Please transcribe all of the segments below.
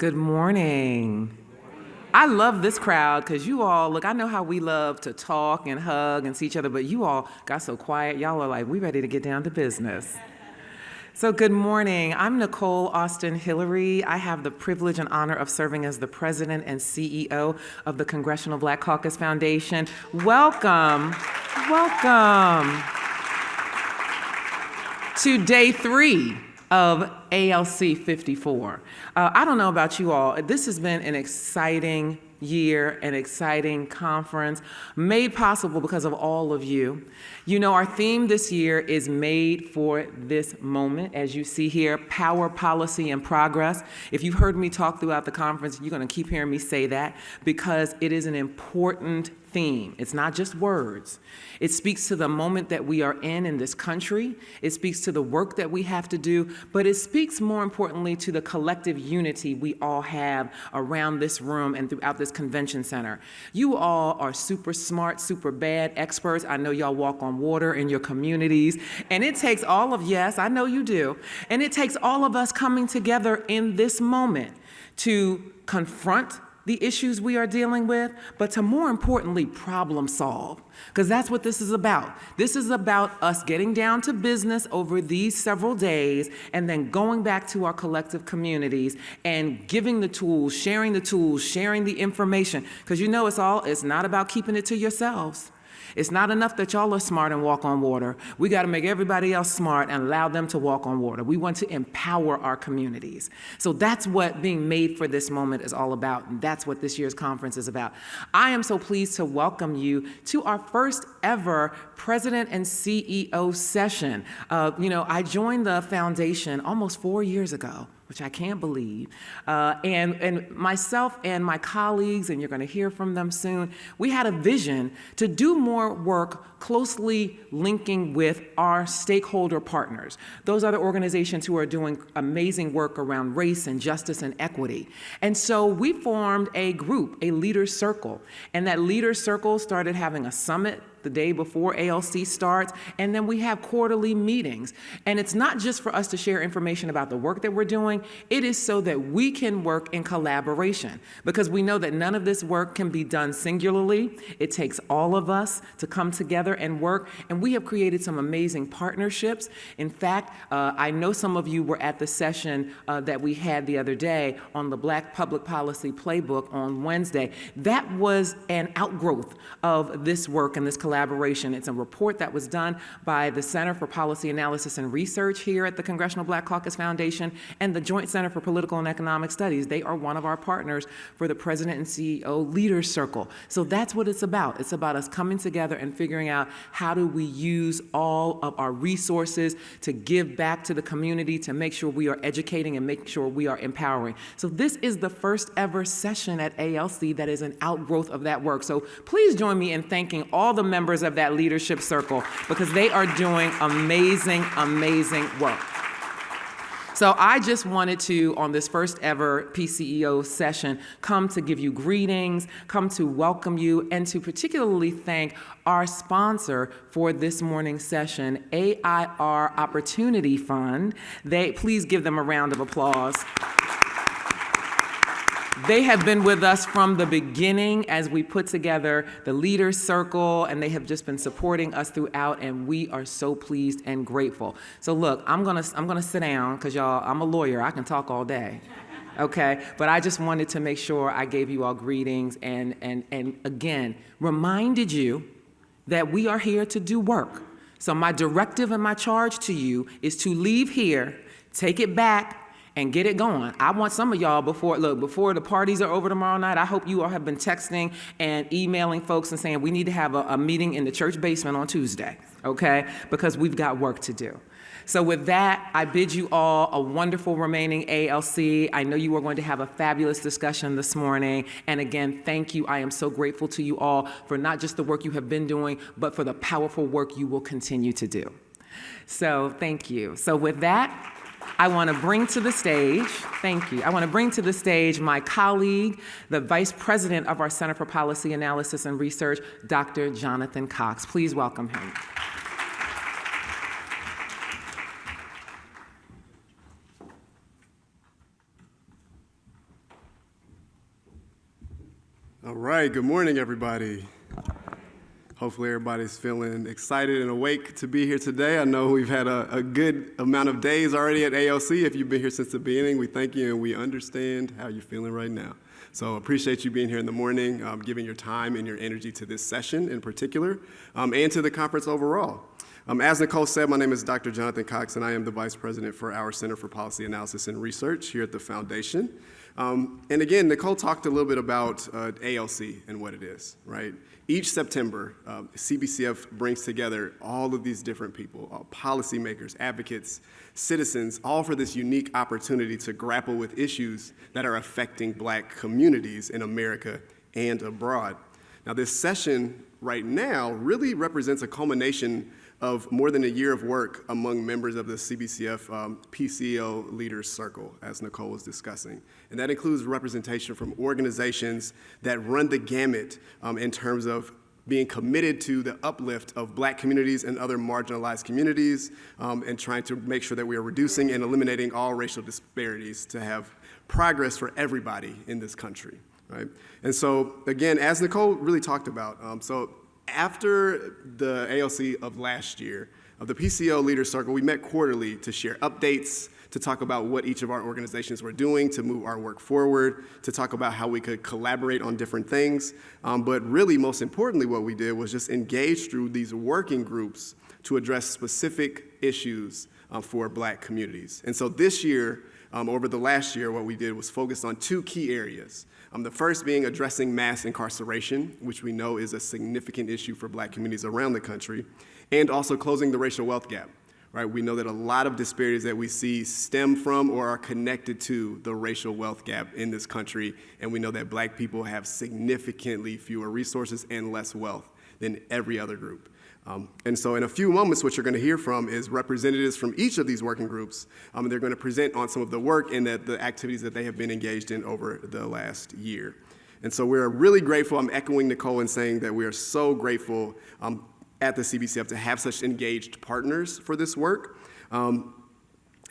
Good morning. I love this crowd because you all, look, I know how we love to talk and hug and see each other, but you all got so quiet. Y'all are like, we ready to get down to business. So good morning. I'm Nicole Austin Hillary. I have the privilege and honor of serving as the president and CEO of the Congressional Black Caucus Foundation. Welcome, welcome to day 3 of ALC 54. I don't know about you all, this has been an exciting year, an exciting conference, made possible because of all of you. You know, our theme this year is made for this moment. As you see here, power, policy, and progress. If you've heard me talk throughout the conference, you're going to keep hearing me say that because it is an important theme. It's not just words. It speaks to the moment that we are in this country. It speaks to the work that we have to do, but it speaks more importantly to the collective unity we all have around this room and throughout this convention center. You all are super smart, super bad experts. I know y'all walk on water in your communities, and it takes all of, yes, I know you do, and it takes all of us coming together in this moment to confront the issues we are dealing with, but to more importantly, problem solve, because that's what this is about. This is about us getting down to business over these several days and then going back to our collective communities and giving the tools, sharing the information, because you know it's not about keeping it to yourselves. It's not enough that y'all are smart and walk on water. We got to make everybody else smart and allow them to walk on water. We want to empower our communities. So that's what being made for this moment is all about, and that's what this year's conference is about. I am so pleased to welcome you to our first ever President and CEO session. I joined the foundation almost 4 years ago, which I can't believe. And myself and my colleagues, and you're going to hear from them soon, we had a vision to do more work closely linking with our stakeholder partners. Those are the organizations who are doing amazing work around race and justice and equity. And so we formed a group, a leaders circle, and that leaders circle started having a summit the day before ALC starts, and then we have quarterly meetings. And it's not just for us to share information about the work that we're doing, it is so that we can work in collaboration, because we know that none of this work can be done singularly. It takes all of us to come together and work, and we have created some amazing partnerships. In fact, I know some of you were at the session that we had the other day on the Black Public Policy Playbook on Wednesday. That was an outgrowth of this work and this collaboration. It's a report that was done by the Center for Policy Analysis and Research here at the Congressional Black Caucus Foundation and the Joint Center for Political and Economic Studies. They are one of our partners for the President and CEO Leaders Circle. So that's what it's about. It's about us coming together and figuring out how do we use all of our resources to give back to the community, to make sure we are educating and make sure we are empowering. So this is the first ever session at ALC that is an outgrowth of that work. So please join me in thanking all the members of that leadership circle, because they are doing amazing, amazing work. So I just wanted to, on this first ever PCEO session, come to give you greetings, come to welcome you, and to particularly thank our sponsor for this morning's session, AIR Opportunity Fund. Please give them a round of applause. They have been with us from the beginning as we put together the Leaders Circle, and they have just been supporting us throughout, and we are so pleased and grateful. So look, I'm gonna sit down, because y'all, I'm a lawyer, I can talk all day, okay? But I just wanted to make sure I gave you all greetings and again, reminded you that we are here to do work. So my directive and my charge to you is to leave here, take it back, and get it going. I want some of y'all before the parties are over tomorrow night, I hope you all have been texting and emailing folks and saying we need to have a meeting in the church basement on Tuesday, okay? Because we've got work to do. So with that, I bid you all a wonderful remaining ALC. I know you are going to have a fabulous discussion this morning. And again, thank you. I am so grateful to you all for not just the work you have been doing, but for the powerful work you will continue to do. So thank you. So with that, I want to bring to the stage, thank you. I want to bring to the stage my colleague, the Vice President of our Center for Policy Analysis and Research, Dr. Jonathan Cox. Please welcome him. All right, good morning, everybody. Hopefully everybody's feeling excited and awake to be here today. I know we've had a good amount of days already at ALC. If you've been here since the beginning, we thank you and we understand how you're feeling right now. So appreciate you being here in the morning, giving your time and your energy to this session in particular, and to the conference overall. As Nicole said, my name is Dr. Jonathan Cox, and I am the Vice President for our Center for Policy Analysis and Research here at the Foundation. And again, Nicole talked a little bit about ALC and what it is, right? Each September, CBCF brings together all of these different people, policymakers, advocates, citizens, all for this unique opportunity to grapple with issues that are affecting Black communities in America and abroad. Now, this session right now really represents a culmination of more than a year of work among members of the CBCF PCO Leaders Circle, as Nicole was discussing. And that includes representation from organizations that run the gamut in terms of being committed to the uplift of Black communities and other marginalized communities, and trying to make sure that we are reducing and eliminating all racial disparities to have progress for everybody in this country, right? And so, again, as Nicole really talked about, after the ALC of last year, of the PCO Leaders Circle, we met quarterly to share updates, to talk about what each of our organizations were doing to move our work forward, to talk about how we could collaborate on different things. But really, most importantly, what we did was just engage through these working groups to address specific issues for Black communities. And so this year, over the last year, what we did was focus on two key areas. The first being addressing mass incarceration, which we know is a significant issue for Black communities around the country, and also closing the racial wealth gap, right? We know that a lot of disparities that we see stem from or are connected to the racial wealth gap in this country, and we know that Black people have significantly fewer resources and less wealth than every other group. And so in a few moments, what you're going to hear from is representatives from each of these working groups. They're going to present on some of the work and the activities that they have been engaged in over the last year. And so we're really grateful. I'm echoing Nicole in saying that we are so grateful at the CBCF to have such engaged partners for this work.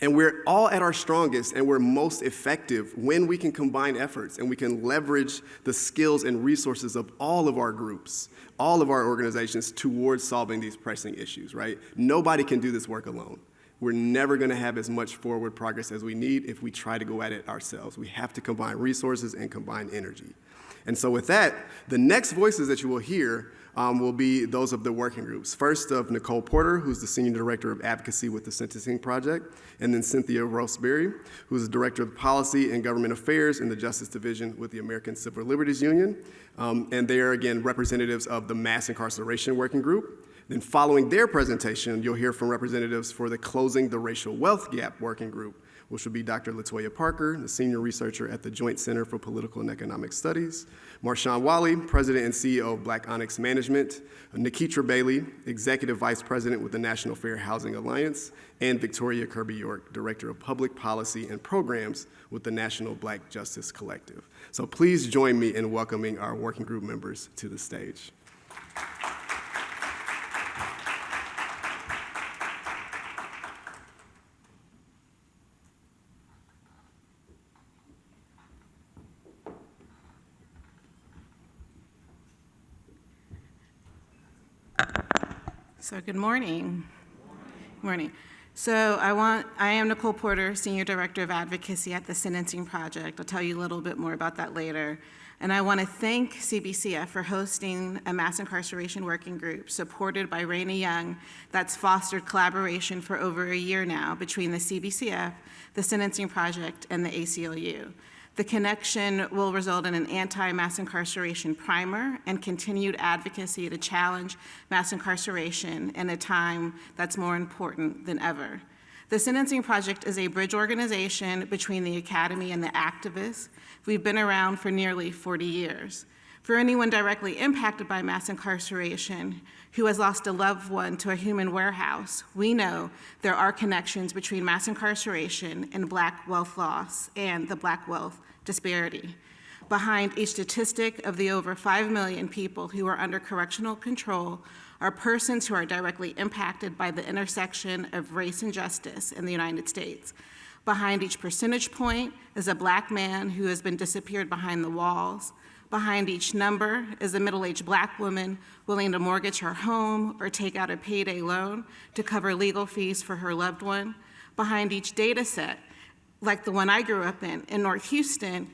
And we're all at our strongest and we're most effective when we can combine efforts and we can leverage the skills and resources of all of our groups, all of our organizations towards solving these pressing issues, right? Nobody can do this work alone. We're never going to have as much forward progress as we need if we try to go at it ourselves. We have to combine resources and combine energy. And so with that, the next voices that you will hear will be those of the working groups. First of Nicole Porter, who's the Senior Director of Advocacy with the Sentencing Project, and then Cynthia Roseberry, who's the Director of Policy and Government Affairs in the Justice Division with the American Civil Liberties Union. And they are, again, representatives of the Mass Incarceration Working Group. Then following their presentation, you'll hear from representatives for the Closing the Racial Wealth Gap Working Group, which will be Dr. Latoya Parker, the Senior Researcher at the Joint Center for Political and Economic Studies, Marshawn Wally, President and CEO of Black Onyx Management, Nikitra Bailey, Executive Vice President with the National Fair Housing Alliance, and Victoria Kirby York, Director of Public Policy and Programs with the National Black Justice Collective. So please join me in welcoming our working group members to the stage. So good morning. Morning. So I am Nicole Porter, Senior Director of Advocacy at the Sentencing Project. I'll tell you a little bit more about that later. And I want to thank CBCF for hosting a mass incarceration working group supported by Raina Young that's fostered collaboration for over a year now between the CBCF, the Sentencing Project, and the ACLU. The connection will result in an anti-mass incarceration primer and continued advocacy to challenge mass incarceration in a time that's more important than ever. The Sentencing Project is a bridge organization between the academy and the activists. We've been around for nearly 40 years. For anyone directly impacted by mass incarceration who has lost a loved one to a human warehouse, we know there are connections between mass incarceration and Black wealth loss and the Black wealth disparity. Behind each statistic of the over 5 million people who are under correctional control are persons who are directly impacted by the intersection of race and justice in the United States. Behind each percentage point is a Black man who has been disappeared behind the walls. Behind each number is a middle-aged Black woman willing to mortgage her home or take out a payday loan to cover legal fees for her loved one. Behind each data set, like the one I grew up in North Houston,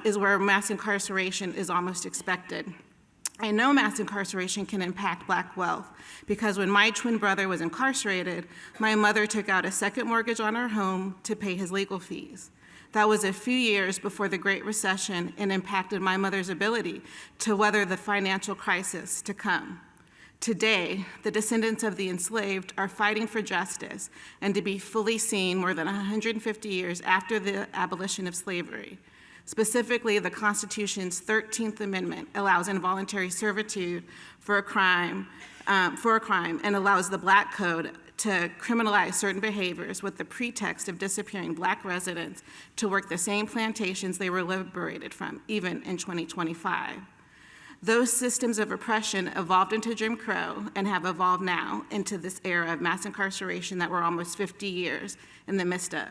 is where mass incarceration is almost expected. I know mass incarceration can impact Black wealth because when my twin brother was incarcerated, my mother took out a second mortgage on our home to pay his legal fees. That was a few years before the Great Recession and impacted my mother's ability to weather the financial crisis to come. Today, the descendants of the enslaved are fighting for justice and to be fully seen more than 150 years after the abolition of slavery. Specifically, the Constitution's 13th Amendment allows involuntary servitude for a crime and allows the Black Code to criminalize certain behaviors with the pretext of disappearing Black residents to work the same plantations they were liberated from, even in 2025. Those systems of oppression evolved into Jim Crow and have evolved now into this era of mass incarceration that we're almost 50 years in the midst of.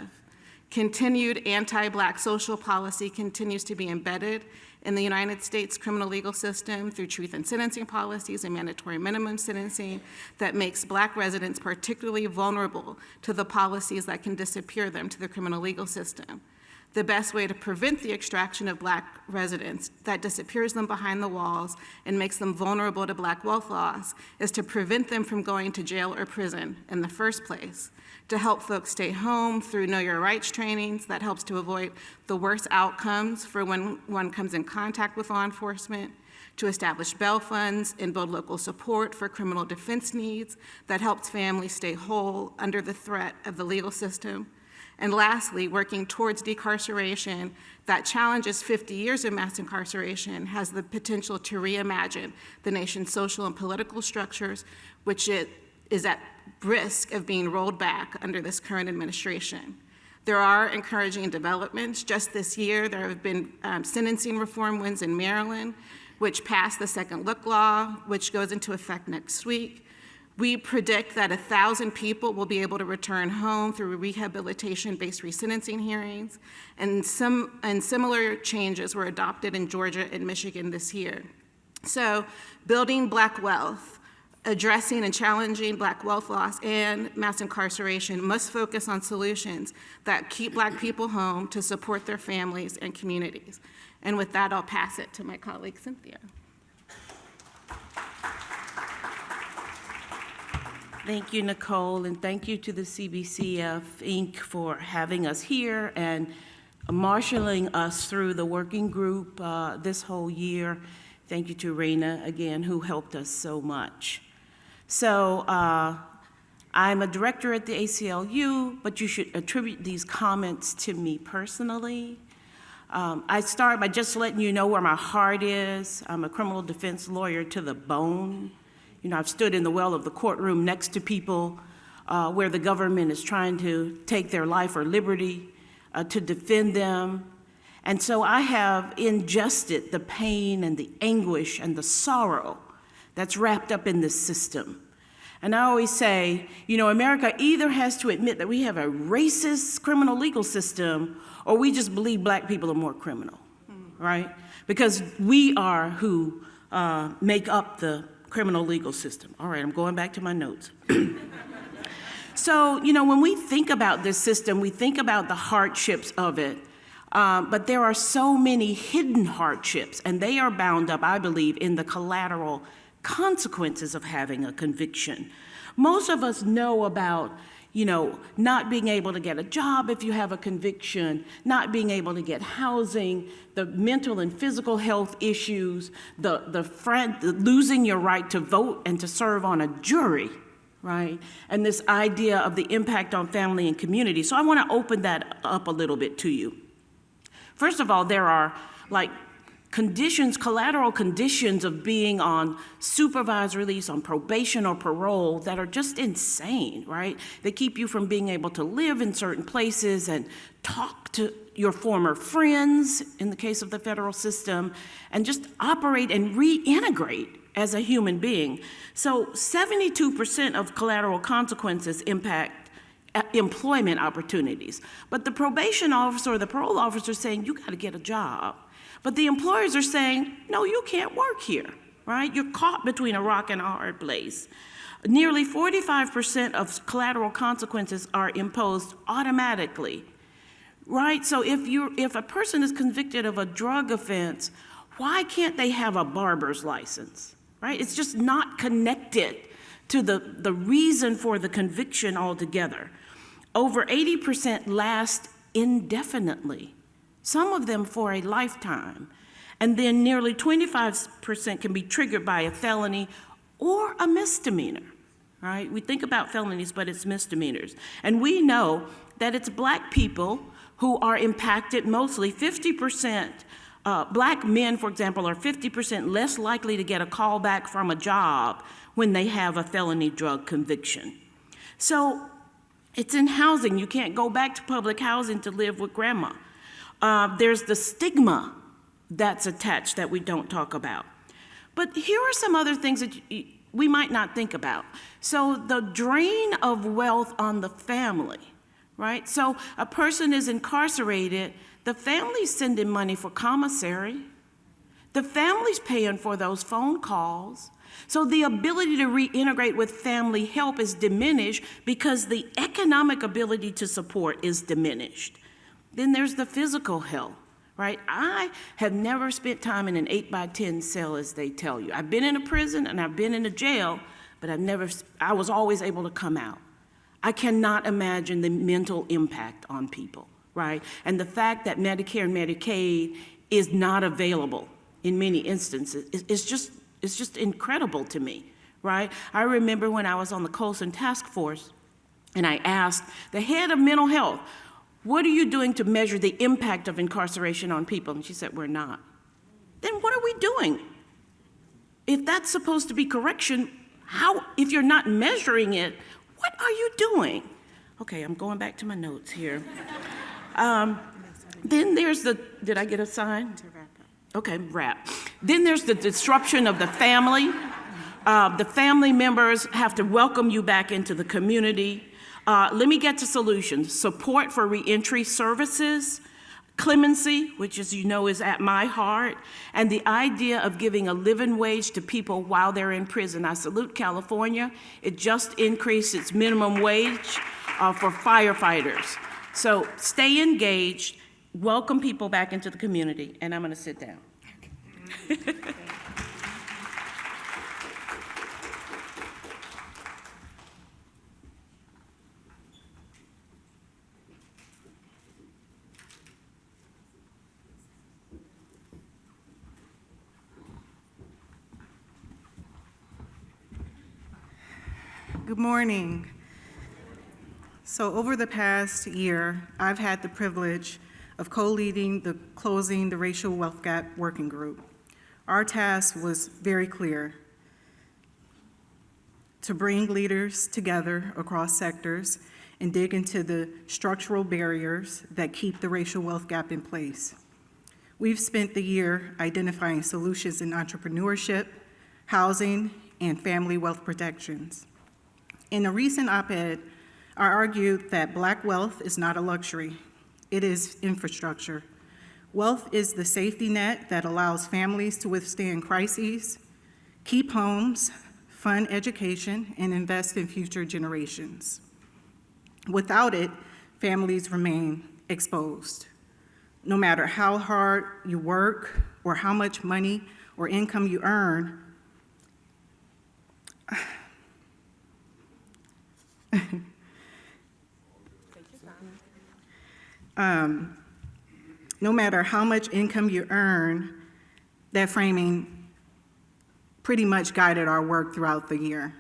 Continued anti-Black social policy continues to be embedded in the United States criminal legal system through truth in sentencing policies and mandatory minimum sentencing that makes Black residents particularly vulnerable to the policies that can disappear them to the criminal legal system. The best way to prevent the extraction of Black residents that disappears them behind the walls and makes them vulnerable to Black wealth loss is to prevent them from going to jail or prison in the first place. To help folks stay home through Know Your Rights trainings that helps to avoid the worst outcomes for when one comes in contact with law enforcement, to establish bail funds and build local support for criminal defense needs that helps families stay whole under the threat of the legal system. And lastly, working towards decarceration that challenges 50 years of mass incarceration has the potential to reimagine the nation's social and political structures, which it is at risk of being rolled back under this current administration. There are encouraging developments. Just this year, there have been sentencing reform wins in Maryland, which passed the Second Look Law, which goes into effect next week. We predict that 1,000 people will be able to return home through rehabilitation-based resentencing hearings, and similar changes were adopted in Georgia and Michigan this year. So, building Black wealth, addressing and challenging Black wealth loss and mass incarceration must focus on solutions that keep Black people home to support their families and communities. And with that, I'll pass it to my colleague, Cynthia. Thank you, Nicole, and thank you to the CBCF, Inc. for having us here and marshaling us through the working group this whole year. Thank you to Raina, again, who helped us so much. So I'm a director at the ACLU, but you should attribute these comments to me personally. I start by just letting you know where my heart is. I'm a criminal defense lawyer to the bone. You know, I've stood in the well of the courtroom next to people where the government is trying to take their life or liberty to defend them. And so I have ingested the pain and the anguish and the sorrow that's wrapped up in this system. And I always say, you know, America either has to admit that we have a racist criminal legal system or we just believe Black people are more criminal, right? Because we are who make up the criminal legal system. All right, I'm going back to my notes. So, you know, when we think about this system, we think about the hardships of it, but there are so many hidden hardships, and they are bound up, I believe, in the collateral consequences of having a conviction. Most of us know about, you know, not being able to get a job if you have a conviction, not being able to get housing, the mental and physical health issues, the losing your right to vote and to serve on a jury, right? And this idea of the impact on family and community. So I want to open that up a little bit to you. First of all, there are like conditions, collateral conditions of being on supervised release, on probation or parole that are just insane, right? They keep you from being able to live in certain places and talk to your former friends, in the case of the federal system, and just operate and reintegrate as a human being. So 72% of collateral consequences impact employment opportunities. But the probation officer or the parole officer is saying, you gotta get a job. But the employers are saying, no, you can't work here, right? You're caught between a rock and a hard place. Nearly 45% of collateral consequences are imposed automatically, right? So if a person is convicted of a drug offense, why can't they have a barber's license, right? It's just not connected to the reason for the conviction altogether. Over 80% last indefinitely, some of them for a lifetime. And then nearly 25% can be triggered by a felony or a misdemeanor, right? We think about felonies, but it's misdemeanors. And we know that it's Black people who are impacted mostly. 50%, Black men, for example, are 50% less likely to get a call back from a job when they have a felony drug conviction. So it's in housing. You can't go back to public housing to live with grandma. There's the stigma that's attached that we don't talk about. But here are some other things that we might not think about. So the drain of wealth on the family, right? So a person is incarcerated, the family's sending money for commissary, the family's paying for those phone calls. So the ability to reintegrate with family help is diminished because the economic ability to support is diminished. Then there's the physical health, right? I have never spent time in an 8x10 cell, as they tell you. I've been in a prison and I've been in a jail, but I was always able to come out. I cannot imagine the mental impact on people, right? And the fact that Medicare and Medicaid is not available in many instances is just incredible to me, right? I remember when I was on the Colson Task Force and I asked the head of mental health, what are you doing to measure the impact of incarceration on people? And she said, we're not. Then what are we doing? If that's supposed to be correction, if you're not measuring it, what are you doing? Okay, I'm going back to my notes here. Then there's did I get a sign? To wrap up. Okay, wrap. Then there's the disruption of the family. The family members have to welcome you back into the community. Let me get to solutions. Support for reentry services, clemency, which as you know is at my heart, and the idea of giving a living wage to people while they're in prison. I salute California. It just increased its minimum wage for firefighters. So stay engaged, welcome people back into the community, and I'm gonna sit down. Good morning. So over the past year, I've had the privilege of co-leading the Closing the Racial Wealth Gap Working Group. Our task was very clear: to bring leaders together across sectors and dig into the structural barriers that keep the racial wealth gap in place. We've spent the year identifying solutions in entrepreneurship, housing, and family wealth protections. In a recent op-ed, I argued that Black wealth is not a luxury, it is infrastructure. Wealth is the safety net that allows families to withstand crises, keep homes, fund education, and invest in future generations. Without it, families remain exposed. No matter how hard you work or how much money or income you earn, no matter how much income you earn, that framing pretty much guided our work throughout the year.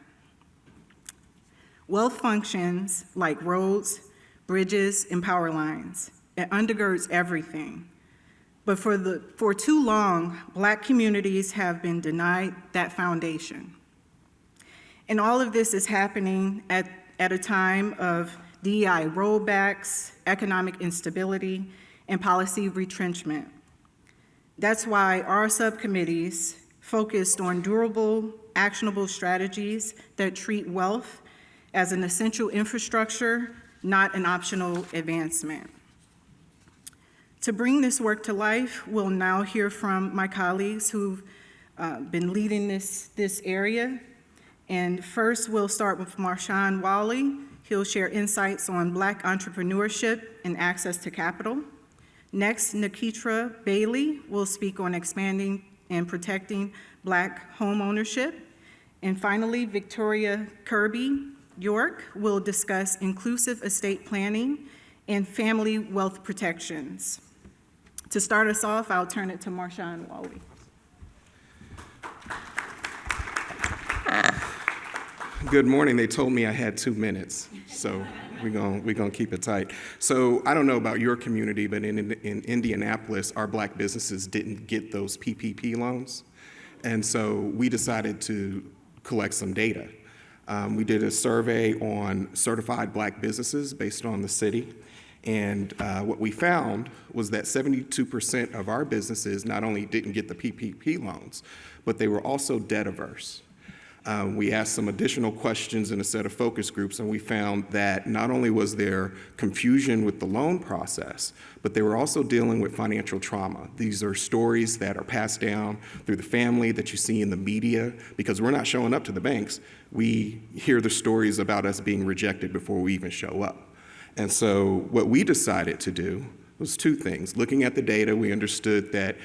Wealth functions like roads, bridges, and power lines. It undergirds everything. But for too long, Black communities have been denied that foundation. And all of this is happening at a time of DEI rollbacks, economic instability, and policy retrenchment. That's why our subcommittees focused on durable, actionable strategies that treat wealth as an essential infrastructure, not an optional advancement. To bring this work to life, we'll now hear from my colleagues who've been leading this area. And first, we'll start with Marshawn Wally. He'll share insights on Black entrepreneurship and access to capital. Next, Nikitra Bailey will speak on expanding and protecting Black home ownership. And finally, Victoria Kirby York will discuss inclusive estate planning and family wealth protections. To start us off, I'll turn it to Marshawn Wally. Good morning. They told me I had 2 minutes, so we're gonna keep it tight. So I don't know about your community, but in Indianapolis, our Black businesses didn't get those PPP loans, and so we decided to collect some data. We did a survey on certified Black businesses based on the city, and what we found was that 72% of our businesses not only didn't get the PPP loans, but they were also debt averse. We asked some additional questions in a set of focus groups, and we found that not only was there confusion with the loan process, but they were also dealing with financial trauma. These are stories that are passed down through the family that you see in the media, because we're not showing up to the banks. We hear the stories about us being rejected before we even show up. And so what we decided to do was 2 things. Looking at the data, we understood that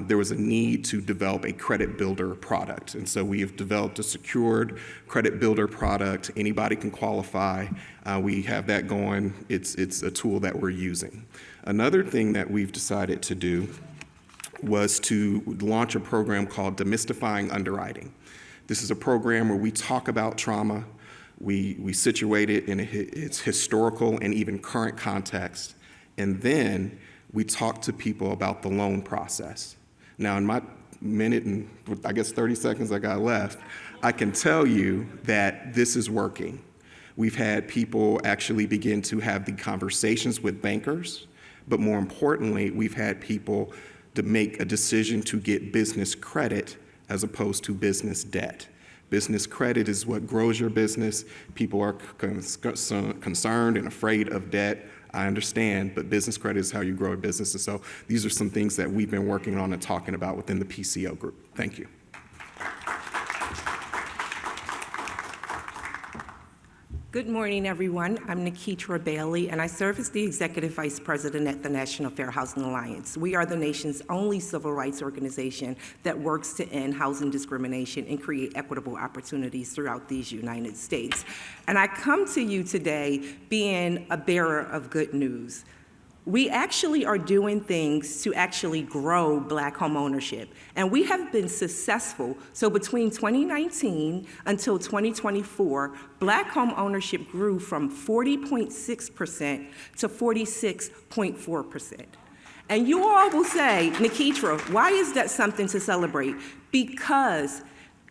there was a need to develop a credit builder product. And so we have developed a secured credit builder product. Anybody can qualify. We have that going. It's a tool that we're using. Another thing that we've decided to do was to launch a program called Demystifying Underwriting. This is a program where we talk about trauma. We situate it in its historical and even current context. And then we talk to people about the loan process. Now, in my minute and I guess 30 seconds I got left, I can tell you that this is working. We've had people actually begin to have the conversations with bankers, but more importantly, we've had people to make a decision to get business credit as opposed to business debt. Business credit is what grows your business. People are concerned and afraid of debt. I understand, but business credit is how you grow a business. And so these are some things that we've been working on and talking about within the PCO group. Thank you. Good morning, everyone. I'm Nikitra Bailey, and I serve as the Executive Vice President at the National Fair Housing Alliance. We are the nation's only civil rights organization that works to end housing discrimination and create equitable opportunities throughout these United States. And I come to you today being a bearer of good news. We actually are doing things to actually grow Black home ownership, and we have been successful. So between 2019 until 2024, Black home ownership grew from 40.6% to 46.4%. And you all will say, Nikitra, why is that something to celebrate? Because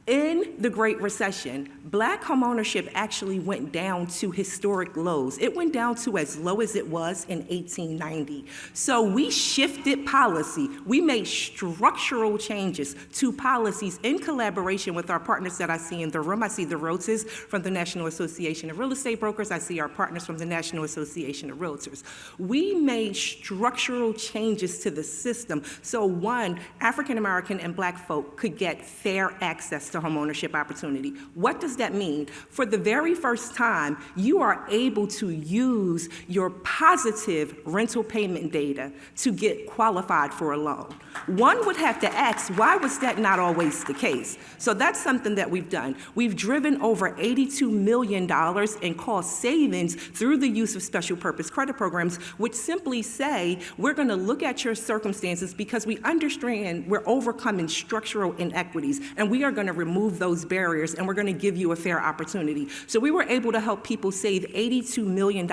in the Great Recession, Black homeownership actually went down to historic lows. It went down to as low as it was in 1890. So we shifted policy. We made structural changes to policies in collaboration with our partners that I see in the room. I see the Rhodeses from the National Association of Real Estate Brokers. I see our partners from the National Association of Realtors. We made structural changes to the system so, one, African American and Black folk could get fair access to homeownership opportunity. What does that mean? For the very first time, you are able to use your positive rental payment data to get qualified for a loan. One would have to ask, why was that not always the case? So that's something that we've done. We've driven over $82 million in cost savings through the use of special purpose credit programs, which simply say, we're gonna look at your circumstances because we understand we're overcoming structural inequities, and we are gonna remove those barriers, and we're gonna give you a fair opportunity. So we were able to help people save $82 million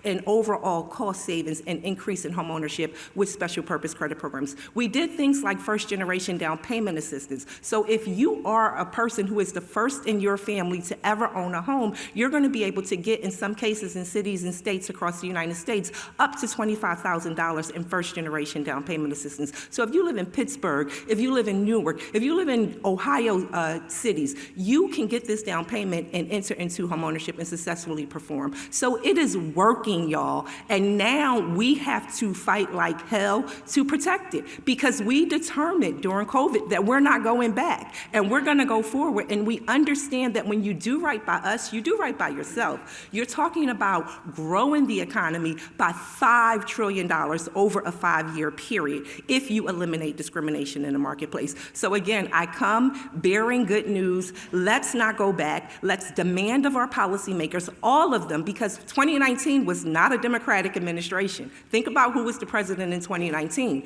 in overall cost savings and increase in homeownership with special purpose credit programs. We did things like first generation down payment assistance. So if you are a person who is the first in your family to ever own a home, you're gonna be able to get, in some cases in cities and states across the United States, up to $25,000 in first generation down payment assistance. So if you live in Pittsburgh, if you live in Newark, if you live in Ohio cities. You can get this down payment and enter into homeownership and successfully perform. So it is working, y'all. And now we have to fight like hell to protect it, because we determined during COVID that we're not going back, and we're going to go forward. And we understand that when you do right by us, you do right by yourself. You're talking about growing the economy by $5 trillion over a 5-year period if you eliminate discrimination in the marketplace. So again, I come bearing good news. Let's not go back. Let's demand of our policymakers, all of them, because 2019 was not a Democratic administration. Think about who was the president in 2019.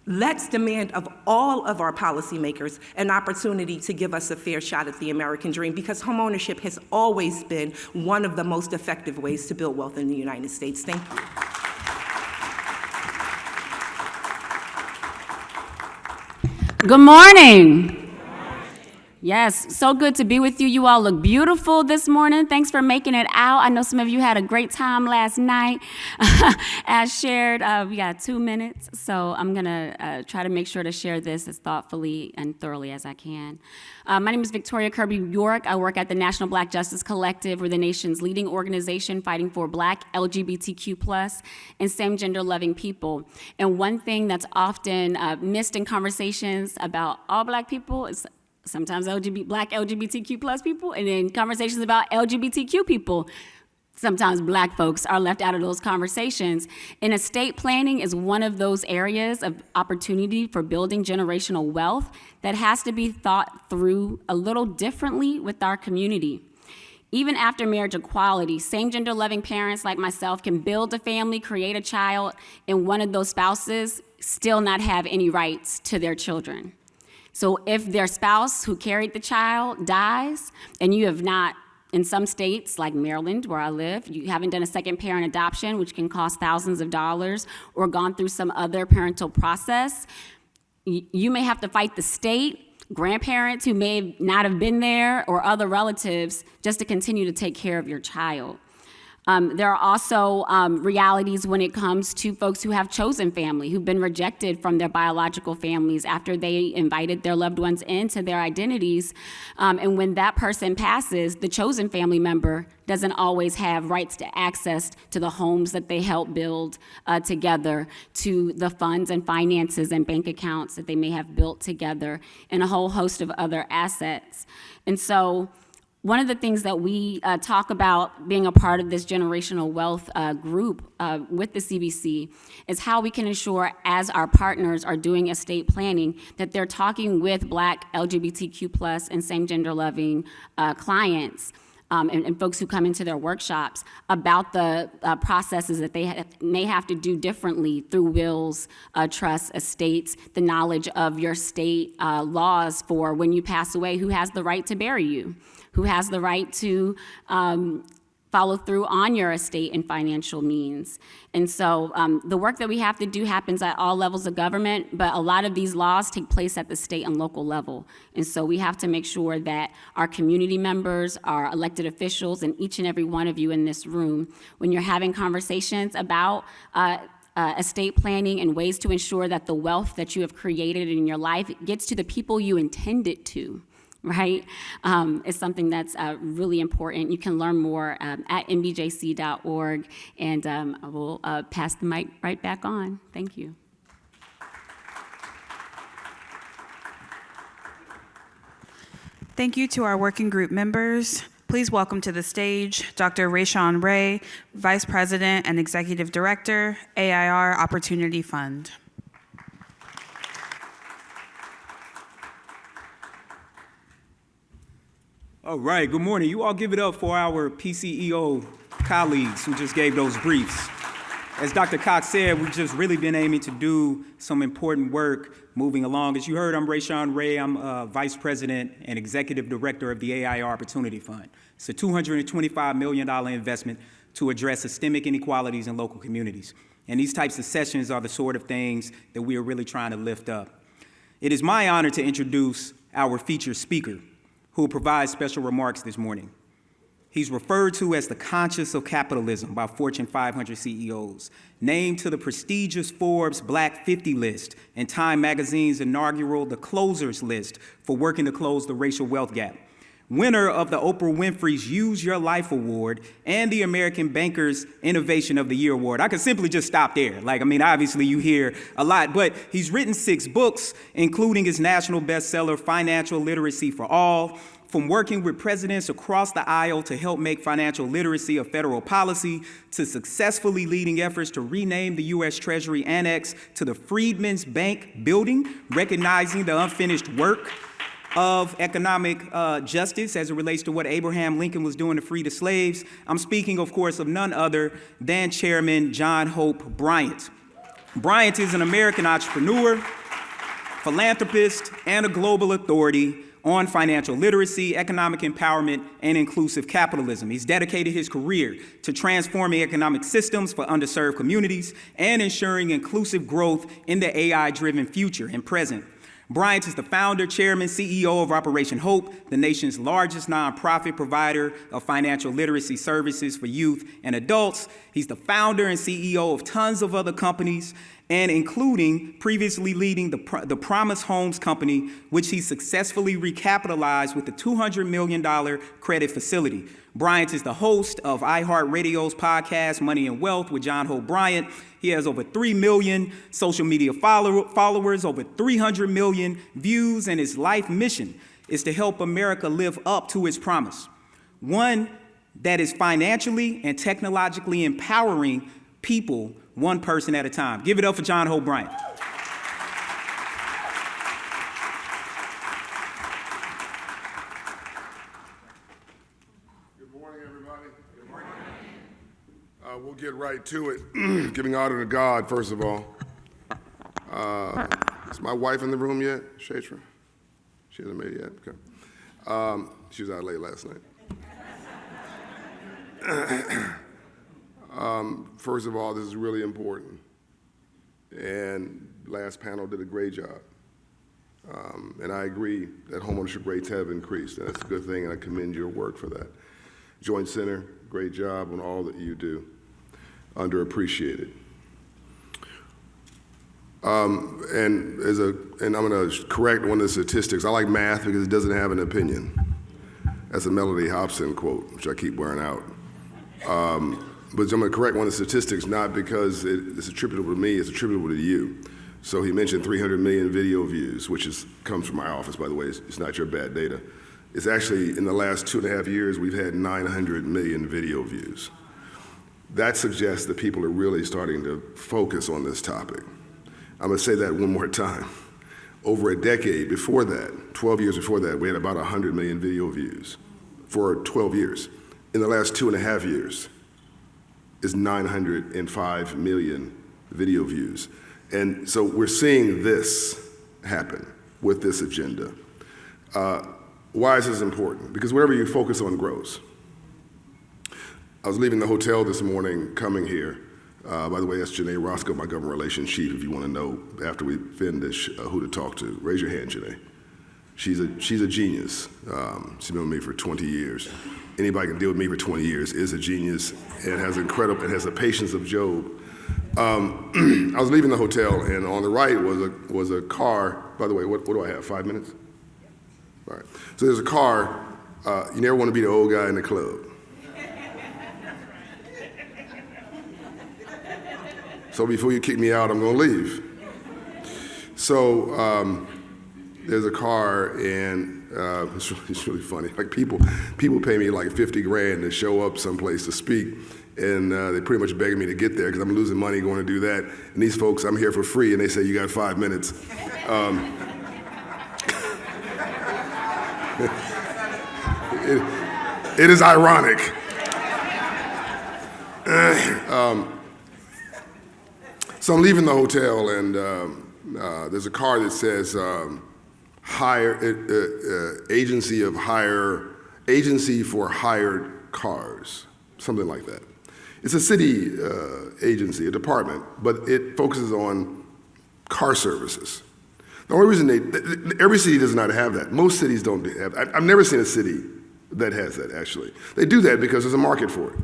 Let's demand of all of our policymakers an opportunity to give us a fair shot at the American dream, because homeownership has always been one of the most effective ways to build wealth in the United States. Thank you. Good morning. Yes, so good to be with you. You all look beautiful this morning. Thanks for making it out. I know some of you had a great time last night. As shared, we got 2 minutes, so I'm going to try to make sure to share this as thoughtfully and thoroughly as I can. My name is Victoria Kirby York. I work at the National Black Justice Collective. We're the nation's leading organization fighting for Black, LGBTQ+, and same-gender loving people. And one thing that's often missed in conversations about all Black people is sometimes Black LGBTQ+ people, and then conversations about LGBTQ people. Sometimes Black folks are left out of those conversations. And estate planning is one of those areas of opportunity for building generational wealth that has to be thought through a little differently with our community. Even after marriage equality, same-gender loving parents like myself can build a family, create a child, and one of those spouses still not have any rights to their children. So if their spouse who carried the child dies, and you have not, in some states like Maryland, where I live, you haven't done a second parent adoption, which can cost thousands of dollars, or gone through some other parental process, you may have to fight the state, grandparents who may not have been there, or other relatives just to continue to take care of your child. There are also realities when it comes to folks who have chosen family, who've been rejected from their biological families after they invited their loved ones into their identities. And when that person passes, the chosen family member doesn't always have rights to access to the homes that they helped build together, to the funds and finances and bank accounts that they may have built together, and a whole host of other assets. And so one of the things that we talk about being a part of this generational wealth group with the CBC is how we can ensure, as our partners are doing estate planning, that they're talking with Black, LGBTQ+, and same-gender loving clients and folks who come into their workshops about the processes that they may have to do differently through wills, trusts, estates, the knowledge of your state laws for when you pass away, who has the right to bury you, who has the right to follow through on your estate and financial means. And so the work that we have to do happens at all levels of government, but a lot of these laws take place at the state and local level. And so we have to make sure that our community members, our elected officials, and each and every one of you in this room, when you're having conversations about estate planning and ways to ensure that the wealth that you have created in your life gets to the people you intend it to, right? It's something that's really important. You can learn more at nbjc.org, and I will pass the mic right back on. Thank you. Thank you to our working group members. Please welcome to the stage Dr. Rayshawn Ray, Vice President and Executive Director, AIR Opportunity Fund. All right, good morning. You all give it up for our PCEO colleagues who just gave those briefs. As Dr. Cox said, we've just really been aiming to do some important work moving along. As you heard, I'm Rayshawn Ray. I'm Vice President and Executive Director of the AIR Opportunity Fund. It's a $225 million investment to address systemic inequalities in local communities. And these types of sessions are the sort of things that we are really trying to lift up. It is my honor to introduce our featured speaker, who will provide special remarks this morning. He's referred to as the conscience of capitalism by Fortune 500 CEOs, named to the prestigious Forbes Black 50 list and Time Magazine's inaugural The Closers list for working to close the racial wealth gap. Winner of the Oprah Winfrey's Use Your Life Award and the American Banker's Innovation of the Year Award. I could simply just stop there. Obviously you hear a lot, but he's written 6 books, including his national bestseller, Financial Literacy for All. From working with presidents across the aisle to help make financial literacy a federal policy, to successfully leading efforts to rename the U.S. Treasury Annex to the Freedmen's Bank building, recognizing the unfinished work of economic justice as it relates to what Abraham Lincoln was doing to free the slaves. I'm speaking, of course, of none other than Chairman John Hope Bryant. Bryant is an American entrepreneur, philanthropist, and a global authority on financial literacy, economic empowerment, and inclusive capitalism. He's dedicated his career to transforming economic systems for underserved communities and ensuring inclusive growth in the AI-driven future and present. Bryant is the founder, chairman, CEO of Operation Hope, the nation's largest nonprofit provider of financial literacy services for youth and adults. He's the founder and CEO of tons of other companies, and including previously leading the Promise Homes Company, which he successfully recapitalized with a $200 million credit facility. Bryant is the host of iHeartRadio's podcast, Money and Wealth with John Hope Bryant. He has over 3 million social media followers, over 300 million views, and his life mission is to help America live up to its promise. One that is financially and technologically empowering people one person at a time. Give it up for John Hope Bryant. Good morning, everybody. Good morning. We'll get right to it. Giving honor to God, first of all. Is my wife in the room yet, Shatra? She hasn't made it yet? Okay. She was out late last night. First of all, this is really important. And last panel did a great job. And I agree that homeownership rates have increased, and that's a good thing, and I commend your work for that. Joint Center, great job on all that you do. Underappreciated. And I'm going to correct one of the statistics. I like math because it doesn't have an opinion. That's a Melody Hobson quote, which I keep wearing out. But I'm going to correct one of the statistics, not because it's attributable to me, it's attributable to you. So he mentioned 300 million video views, which comes from my office, by the way. It's not your bad data. It's actually, in the last 2.5 years, we've had 900 million video views. That suggests that people are really starting to focus on this topic. I'm going to say that one more time. Over a decade before that, 12 years before that, we had about 100 million video views for 12 years. In the last 2.5 years, is 905 million video views. And so we're seeing this happen with this agenda. Why is this important? Because whatever you focus on grows. I was leaving the hotel this morning, coming here. By the way, that's Janae Roscoe, my government relations chief, if you want to know after we finish who to talk to. Raise your hand, Janae. She's a genius. She's been with me for 20 years. Anybody can deal with me for 20 years is a genius and has the patience of Job. I was leaving the hotel, and on the right was a car. By the way, what do I have, 5 minutes? All right. So there's a car. You never want to be the old guy in the club. So before you kick me out, I'm going to leave. So there's a car, and it's really funny. Like people pay me like 50 grand to show up someplace to speak, and they pretty much begging me to get there because I'm losing money going to do that. And these folks, I'm here for free, and they say, you got 5 minutes. It is ironic. So I'm leaving the hotel, and there's a car that says agency for hired cars, something like that. It's a city agency, a department, but it focuses on car services. The only reason every city does not have that. Most cities don't have. I've never seen a city that has that, actually. They do that because there's a market for it.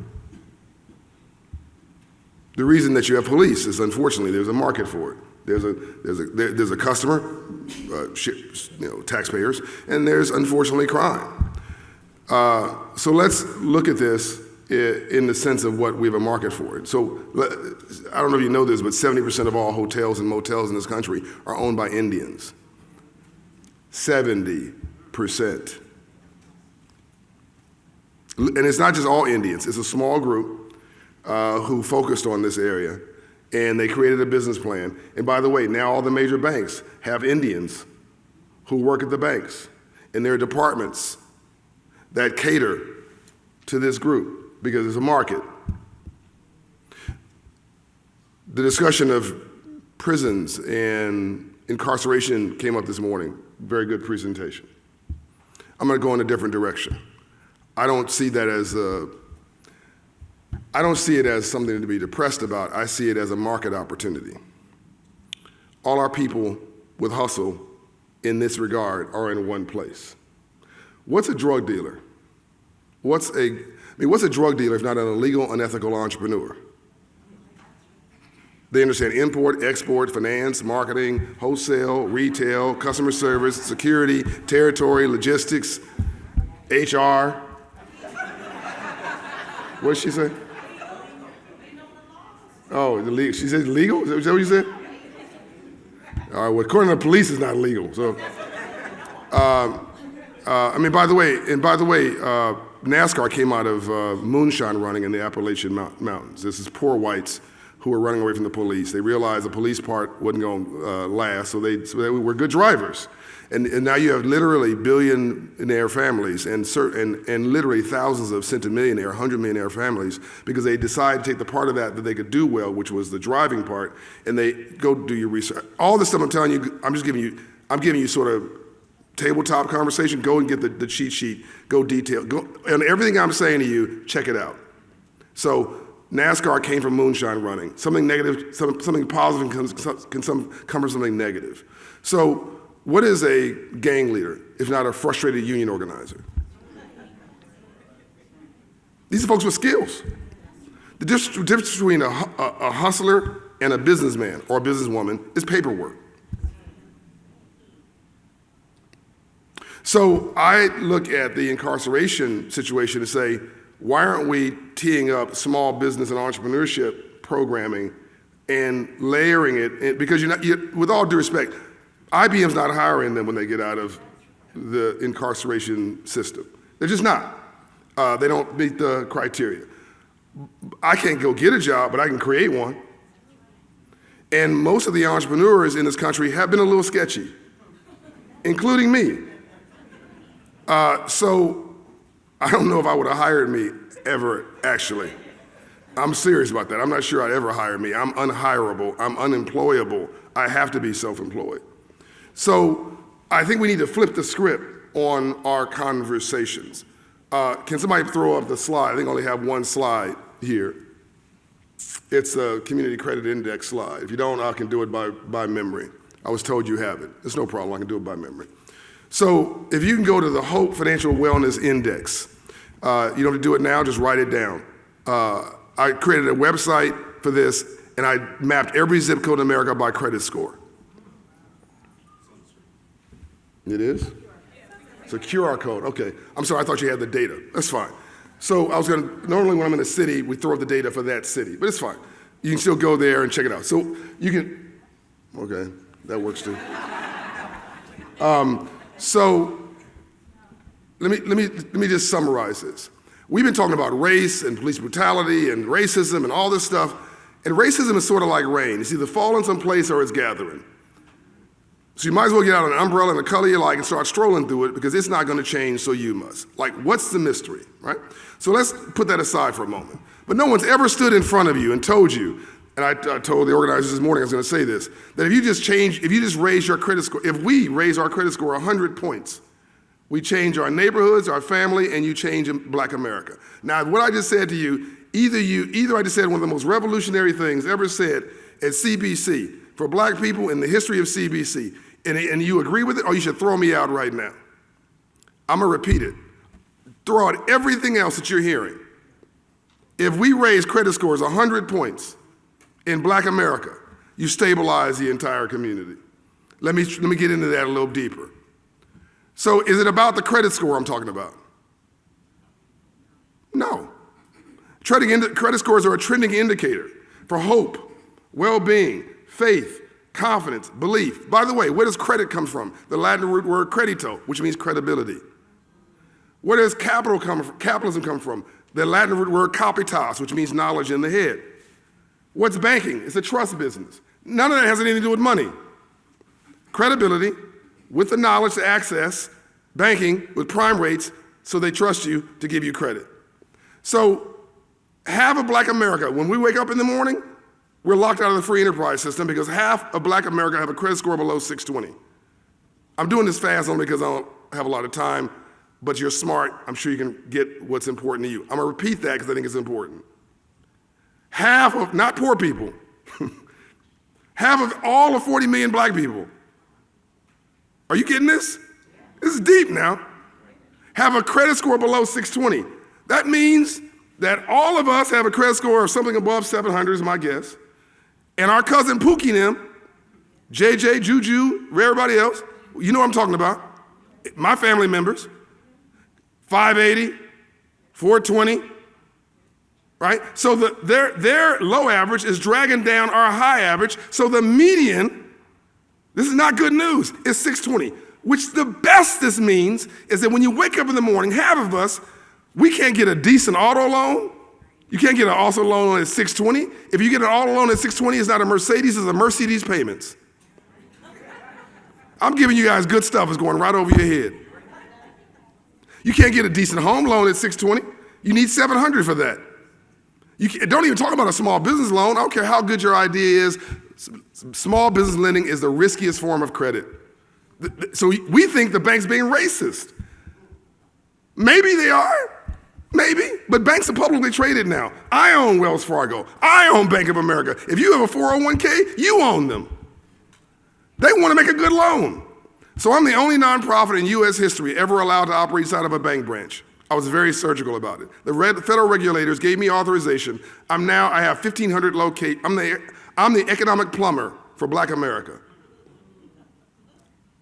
The reason that you have police is, unfortunately, there's a market for it. There's a customer, taxpayers, and there's, unfortunately, crime. So let's look at this in the sense of what we have a market for it. So I don't know if you know this, but 70% of all hotels and motels in this country are owned by Indians. 70%. And it's not just all Indians. It's a small group who focused on this area, and they created a business plan. And by the way, now all the major banks have Indians who work at the banks, and there are departments that cater to this group because it's a market. The discussion of prisons and incarceration came up this morning. Very good presentation. I'm going to go in a different direction. I don't see that as I don't see it as something to be depressed about. I see it as a market opportunity. All our people with hustle in this regard are in one place. What's a drug dealer? What's a drug dealer if not an illegal, unethical entrepreneur? They understand import, export, finance, marketing, wholesale, retail, customer service, security, territory, logistics, HR. What did she say? Oh, she said legal? Is that what you said? All right, well, according to the police, it's not legal. So, by the way, NASCAR came out of moonshine running in the Appalachian Mountains. This is poor whites who were running away from the police. They realized the police part wasn't going to last, so they were good drivers. And now you have literally billionaire families and literally thousands of centimillionaire, 100-millionaire families because they decided to take the part of that they could do well, which was the driving part, and they go do your research. All this stuff I'm telling you, I'm giving you sort of tabletop conversation. Go and get the cheat sheet, go detail. And everything I'm saying to you, check it out. So NASCAR came from moonshine running. Something negative, something positive can come from something negative. So what is a gang leader if not a frustrated union organizer? These are folks with skills. The difference between a hustler and a businessman or a businesswoman is paperwork. So I look at the incarceration situation to say, why aren't we teeing up small business and entrepreneurship programming and layering it? Because with all due respect, IBM's not hiring them when they get out of the incarceration system. They're just not. They don't meet the criteria. I can't go get a job, but I can create one. And most of the entrepreneurs in this country have been a little sketchy, including me. So I don't know if I would have hired me ever, actually. I'm serious about that. I'm not sure I'd ever hire me. I'm unhireable. I'm unemployable. I have to be self-employed. So I think we need to flip the script on our conversations. Can somebody throw up the slide? I think I only have one slide here. It's a community credit index slide. If you don't, I can do it by memory. I was told you have it. It's no problem. I can do it by memory. So if you can go to the Hope Financial Wellness Index, you don't have to do it now, just write it down. I created a website for this, and I mapped every zip code in America by credit score. It is? It's a QR code. Okay. I'm sorry, I thought you had the data. That's fine. So normally when I'm in a city, we throw up the data for that city, but it's fine. You can still go there and check it out. So you can, okay, that works too. So let me just summarize this. We've been talking about race and police brutality and racism and all this stuff, and racism is sort of like rain. It's either falling someplace or it's gathering. So you might as well get out an umbrella and a color you like and start strolling through it because it's not going to change, so you must. Like, what's the mystery, right? So let's put that aside for a moment. But no one's ever stood in front of you and told you, and I told the organizers this morning I was going to say this, that if you just raise your credit score, if we raise our credit score 100 points, we change our neighborhoods, our family, and you change Black America. Now, what I just said to you, either I just said one of the most revolutionary things ever said at CBC for Black people in the history of CBC, and you agree with it, or you should throw me out right now. I'm going to repeat it. throw out everything else that you're hearing. If we raise credit scores 100 points in Black America, you stabilize the entire community. Let me get into that a little deeper. So is it about the credit score I'm talking about? No. Credit scores are a trending indicator for hope, well-being, faith, confidence, belief. By the way, where does credit come from? The Latin root word credito, which means credibility. Where does capitalism come from? The Latin root word capitas, which means knowledge in the head. What's banking? It's a trust business. None of that has anything to do with money. Credibility with the knowledge to access banking with prime rates so they trust you to give you credit. So half of Black America, when we wake up in the morning, we're locked out of the free enterprise system because half of Black America have a credit score below 620. I'm doing this fast only because I don't have a lot of time, but you're smart. I'm sure you can get what's important to you. I'm gonna repeat that because I think it's important. Half of, not poor people, half of all the 40 million Black people, are you getting this? This is deep now. Have a credit score below 620. That means that all of us have a credit score of something above 700 is my guess. And our cousin Pookie and them, JJ, Juju, everybody else, you know what I'm talking about. My family members, 580, 420, right? So their low average is dragging down our high average. So the median, this is not good news, is 620, which the best this means is that when you wake up in the morning, half of us, we can't get a decent auto loan. You can't get an auto loan at 620. If you get an auto loan at 620, it's not a Mercedes, it's a Mercedes payments. I'm giving you guys good stuff. It's going right over your head. You can't get a decent home loan at 620. You need 700 for that. Don't even talk about a small business loan. I don't care how good your idea is. Small business lending is the riskiest form of credit. So we think the bank's being racist. Maybe they are. Maybe, but banks are publicly traded now. I own Wells Fargo. I own Bank of America. If you have a 401k, you own them. They want to make a good loan. So I'm the only nonprofit in US history ever allowed to operate inside of a bank branch. I was very surgical about it. The federal regulators gave me authorization. I have 1,500 I'm the economic plumber for Black America.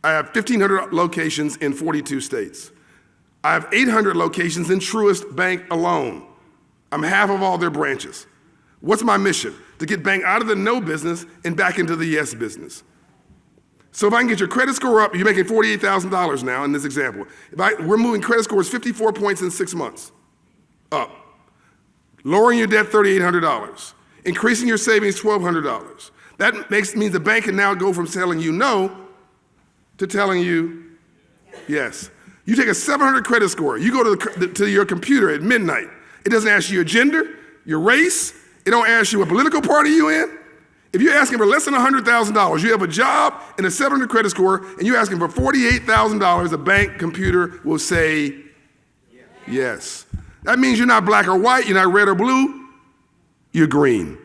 I have 1,500 locations in 42 states. I have 800 locations in Truist Bank alone. I'm half of all their branches. What's my mission? To get bank out of the no business and back into the yes business. So if I can get your credit score up, you're making $48,000 now in this example. We're moving credit scores 54 points in 6 months up. Lowering your debt $3,800. Increasing your savings $1,200. That means the bank can now go from telling you no to telling you yes. You take a 700 credit score, you go to your computer at midnight. It doesn't ask you your gender, your race, it don't ask you what political party you in. If you're asking for less than $100,000, you have a job and a 700 credit score, and you're asking for $48,000, the bank computer will say yes. That means you're not black or white, you're not red or blue, you're green.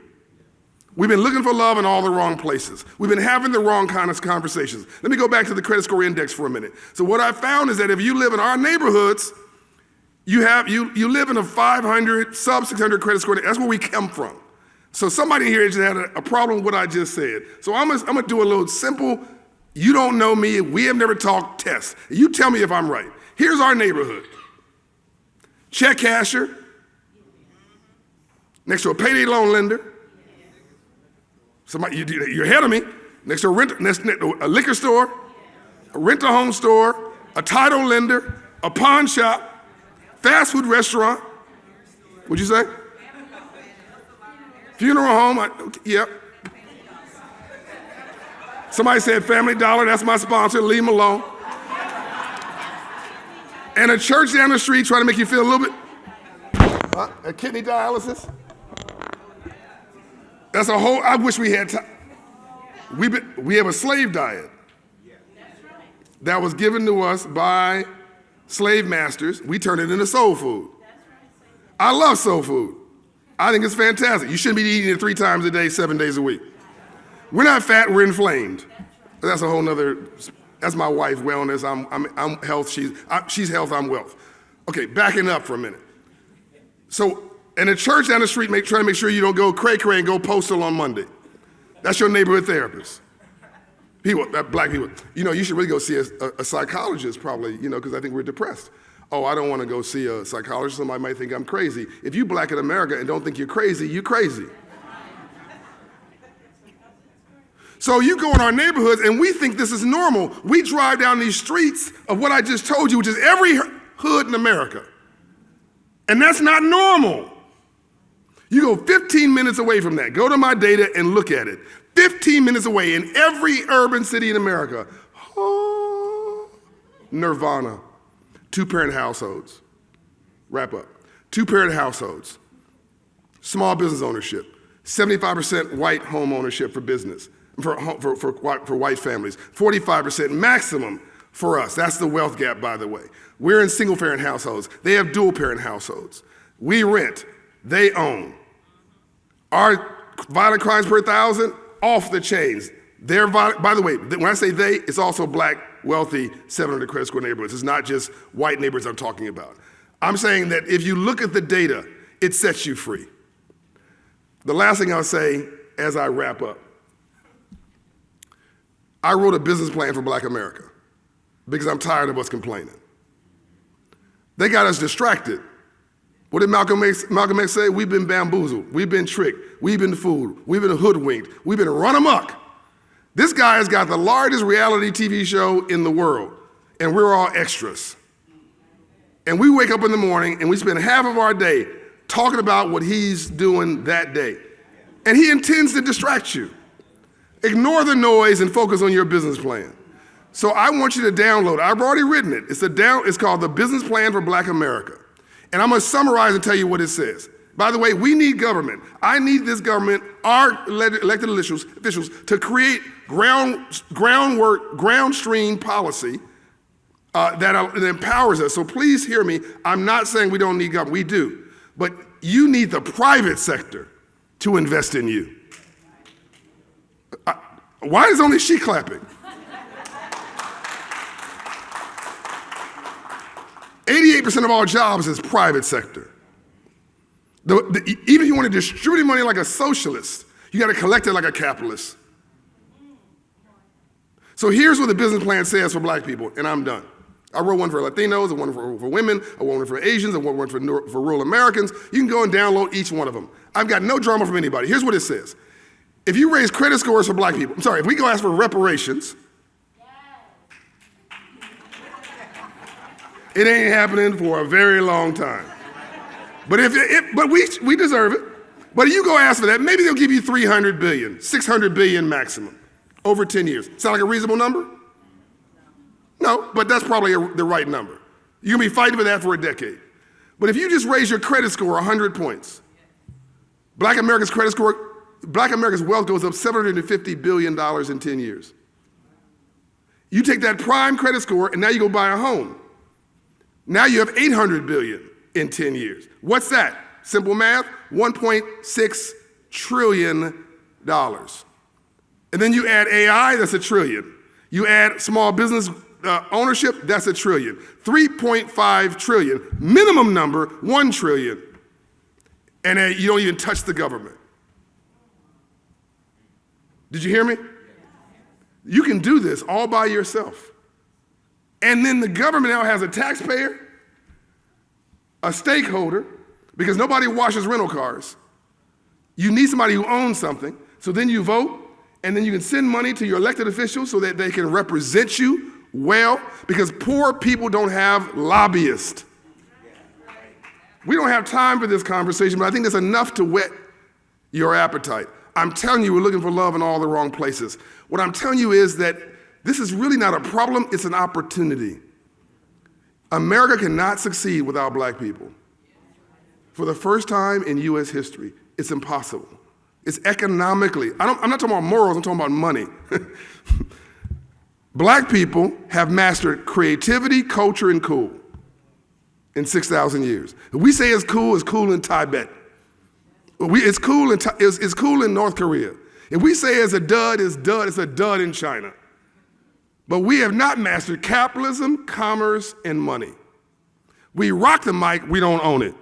We've been looking for love in all the wrong places. We've been having the wrong kind of conversations. Let me go back to the credit score index for a minute. So what I found is that if you live in our neighborhoods, you live in a 500, sub 600 credit score. That's where we come from. So somebody here just had a problem with what I just said. So I'm gonna do a little simple, you don't know me, we have never talked test. You tell me if I'm right. Here's our neighborhood. Check casher, next to a payday loan lender. You're ahead of me. Next to a liquor store, a rent-a-home store, a title lender, a pawn shop, fast food restaurant. What'd you say? Funeral home. Yep. Somebody said Family Dollar. That's my sponsor. Leave them alone. And a church down the street trying to make you feel a little bit. A kidney dialysis. That's a whole, I wish we had time. We have a slave diet that was given to us by slave masters. We turn it into soul food. I love soul food. I think it's fantastic. You shouldn't be eating it 3 times a day, 7 days a week. We're not fat, we're inflamed. That's a whole nother, that's my wife, wellness. I'm health, she's health, I'm wealth. Okay, backing up for a minute. So, and a church down the street trying to make sure you don't go cray-cray and go postal on Monday. That's your neighborhood therapist. People, black people, you should really go see a psychologist probably, because I think we're depressed. Oh, I don't want to go see a psychologist. Somebody might think I'm crazy. If you black in America and don't think you're crazy, you're crazy. So you go in our neighborhoods and we think this is normal. We drive down these streets of what I just told you, which is every hood in America. And that's not normal. You go 15 minutes away from that. Go to my data and look at it. 15 minutes away in every urban city in America. Oh, nirvana. Two-parent households. Wrap up. Two-parent households. Small business ownership. 75% white home ownership for business, for white families. 45% maximum for us. That's the wealth gap, by the way. We're in single-parent households. They have dual-parent households. We rent. They own. Our violent crimes per 1,000, off the chains. By the way, when I say they, it's also black, wealthy, 700 credit score neighborhoods. It's not just white neighborhoods I'm talking about. I'm saying that if you look at the data, it sets you free. The last thing I'll say as I wrap up, I wrote a business plan for Black America because I'm tired of us complaining. They got us distracted. What did Malcolm X say? We've been bamboozled. We've been tricked. We've been fooled. We've been hoodwinked. We've been run amok. This guy has got the largest reality TV show in the world, and we're all extras. And we wake up in the morning and we spend half of our day talking about what he's doing that day. And he intends to distract you. Ignore the noise and focus on your business plan. So I want you to download it. I've already written it. It's called the Business Plan for Black America. And I'm going to summarize and tell you what it says. By the way, we need government. I need this government, our elected officials, to create groundstream policy that empowers us. So please hear me. I'm not saying we don't need government. We do. But you need the private sector to invest in you. Why is only she clapping? 88% of all jobs is private sector. Even if you want to distribute money like a socialist, you got to collect it like a capitalist. So here's what the business plan says for black people, and I'm done. I wrote one for Latinos, I wrote one for women, I wrote one for Asians, I wrote one for rural Americans. You can go and download each one of them. I've got no drama from anybody. Here's what it says. If you raise credit scores for black people, if we go ask for reparations, it ain't happening for a very long time. But we deserve it. But if you go ask for that, maybe they'll give you $300 billion, $600 billion maximum over 10 years. Sound like a reasonable number? No, but that's probably the right number. You're gonna be fighting for that for a decade. But if you just raise your credit score 100 points, Black America's wealth goes up $750 billion in 10 years. You take that prime credit score and now you go buy a home. Now you have $800 billion in 10 years. What's that? Simple math, $1.6 trillion. And then you add AI, that's $1 trillion. You add small business ownership, that's $1 trillion. 3.5 trillion, minimum number, $1 trillion. And you don't even touch the government. Did you hear me? You can do this all by yourself. And then the government now has a taxpayer, a stakeholder, because nobody washes rental cars. You need somebody who owns something, so then you vote, and then you can send money to your elected officials so that they can represent you well, because poor people don't have lobbyists. We don't have time for this conversation, but I think that's enough to whet your appetite. I'm telling you, we're looking for love in all the wrong places. What I'm telling you is that this is really not a problem, it's an opportunity. America cannot succeed without black people. For the first time in US history, it's impossible. It's economically, I'm not talking about morals, I'm talking about money. Black people have mastered creativity, culture, and cool in 6,000 years. If we say it's cool in Tibet. It's cool in North Korea. If we say it's a dud, it's a dud in China. But we have not mastered capitalism, commerce, and money. We rock the mic, we don't own it.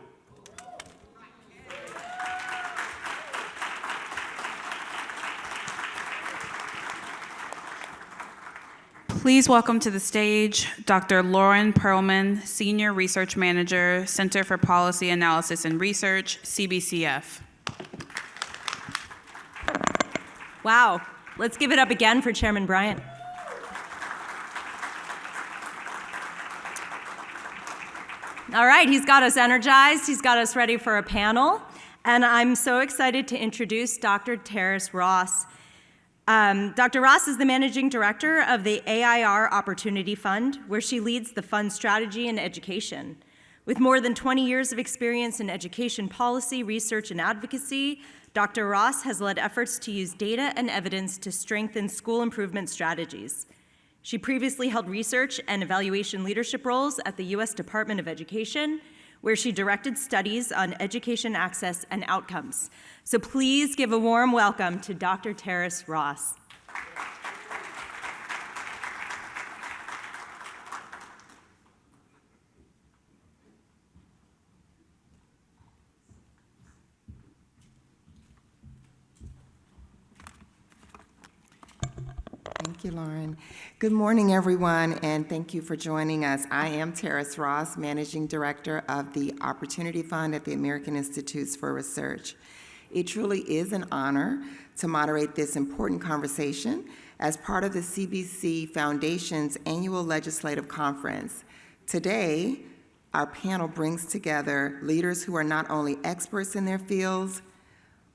Please welcome to the stage Dr. Lauren Perlman, Senior Research Manager, Center for Policy Analysis and Research, CBCF. Wow, let's give it up again for Chairman Bryant. All right, he's got us energized, he's got us ready for a panel, and I'm so excited to introduce Dr. Terrace Ross. Dr. Ross is the Managing Director of the AIR Opportunity Fund, where she leads the fund's strategy and education. With more than 20 years of experience in education policy, research, and advocacy, Dr. Ross has led efforts to use data and evidence to strengthen school improvement strategies. She previously held research and evaluation leadership roles at the U.S. Department of Education, where she directed studies on education access and outcomes. So please give a warm welcome to Dr. Terrace Ross. Thank you, Lauren. Good morning, everyone, and thank you for joining us. I am Terrace Ross, Managing Director of the Opportunity Fund at the American Institutes for Research. It truly is an honor to moderate this important conversation as part of the CBC Foundation's annual legislative conference. Today, our panel brings together leaders who are not only experts in their fields,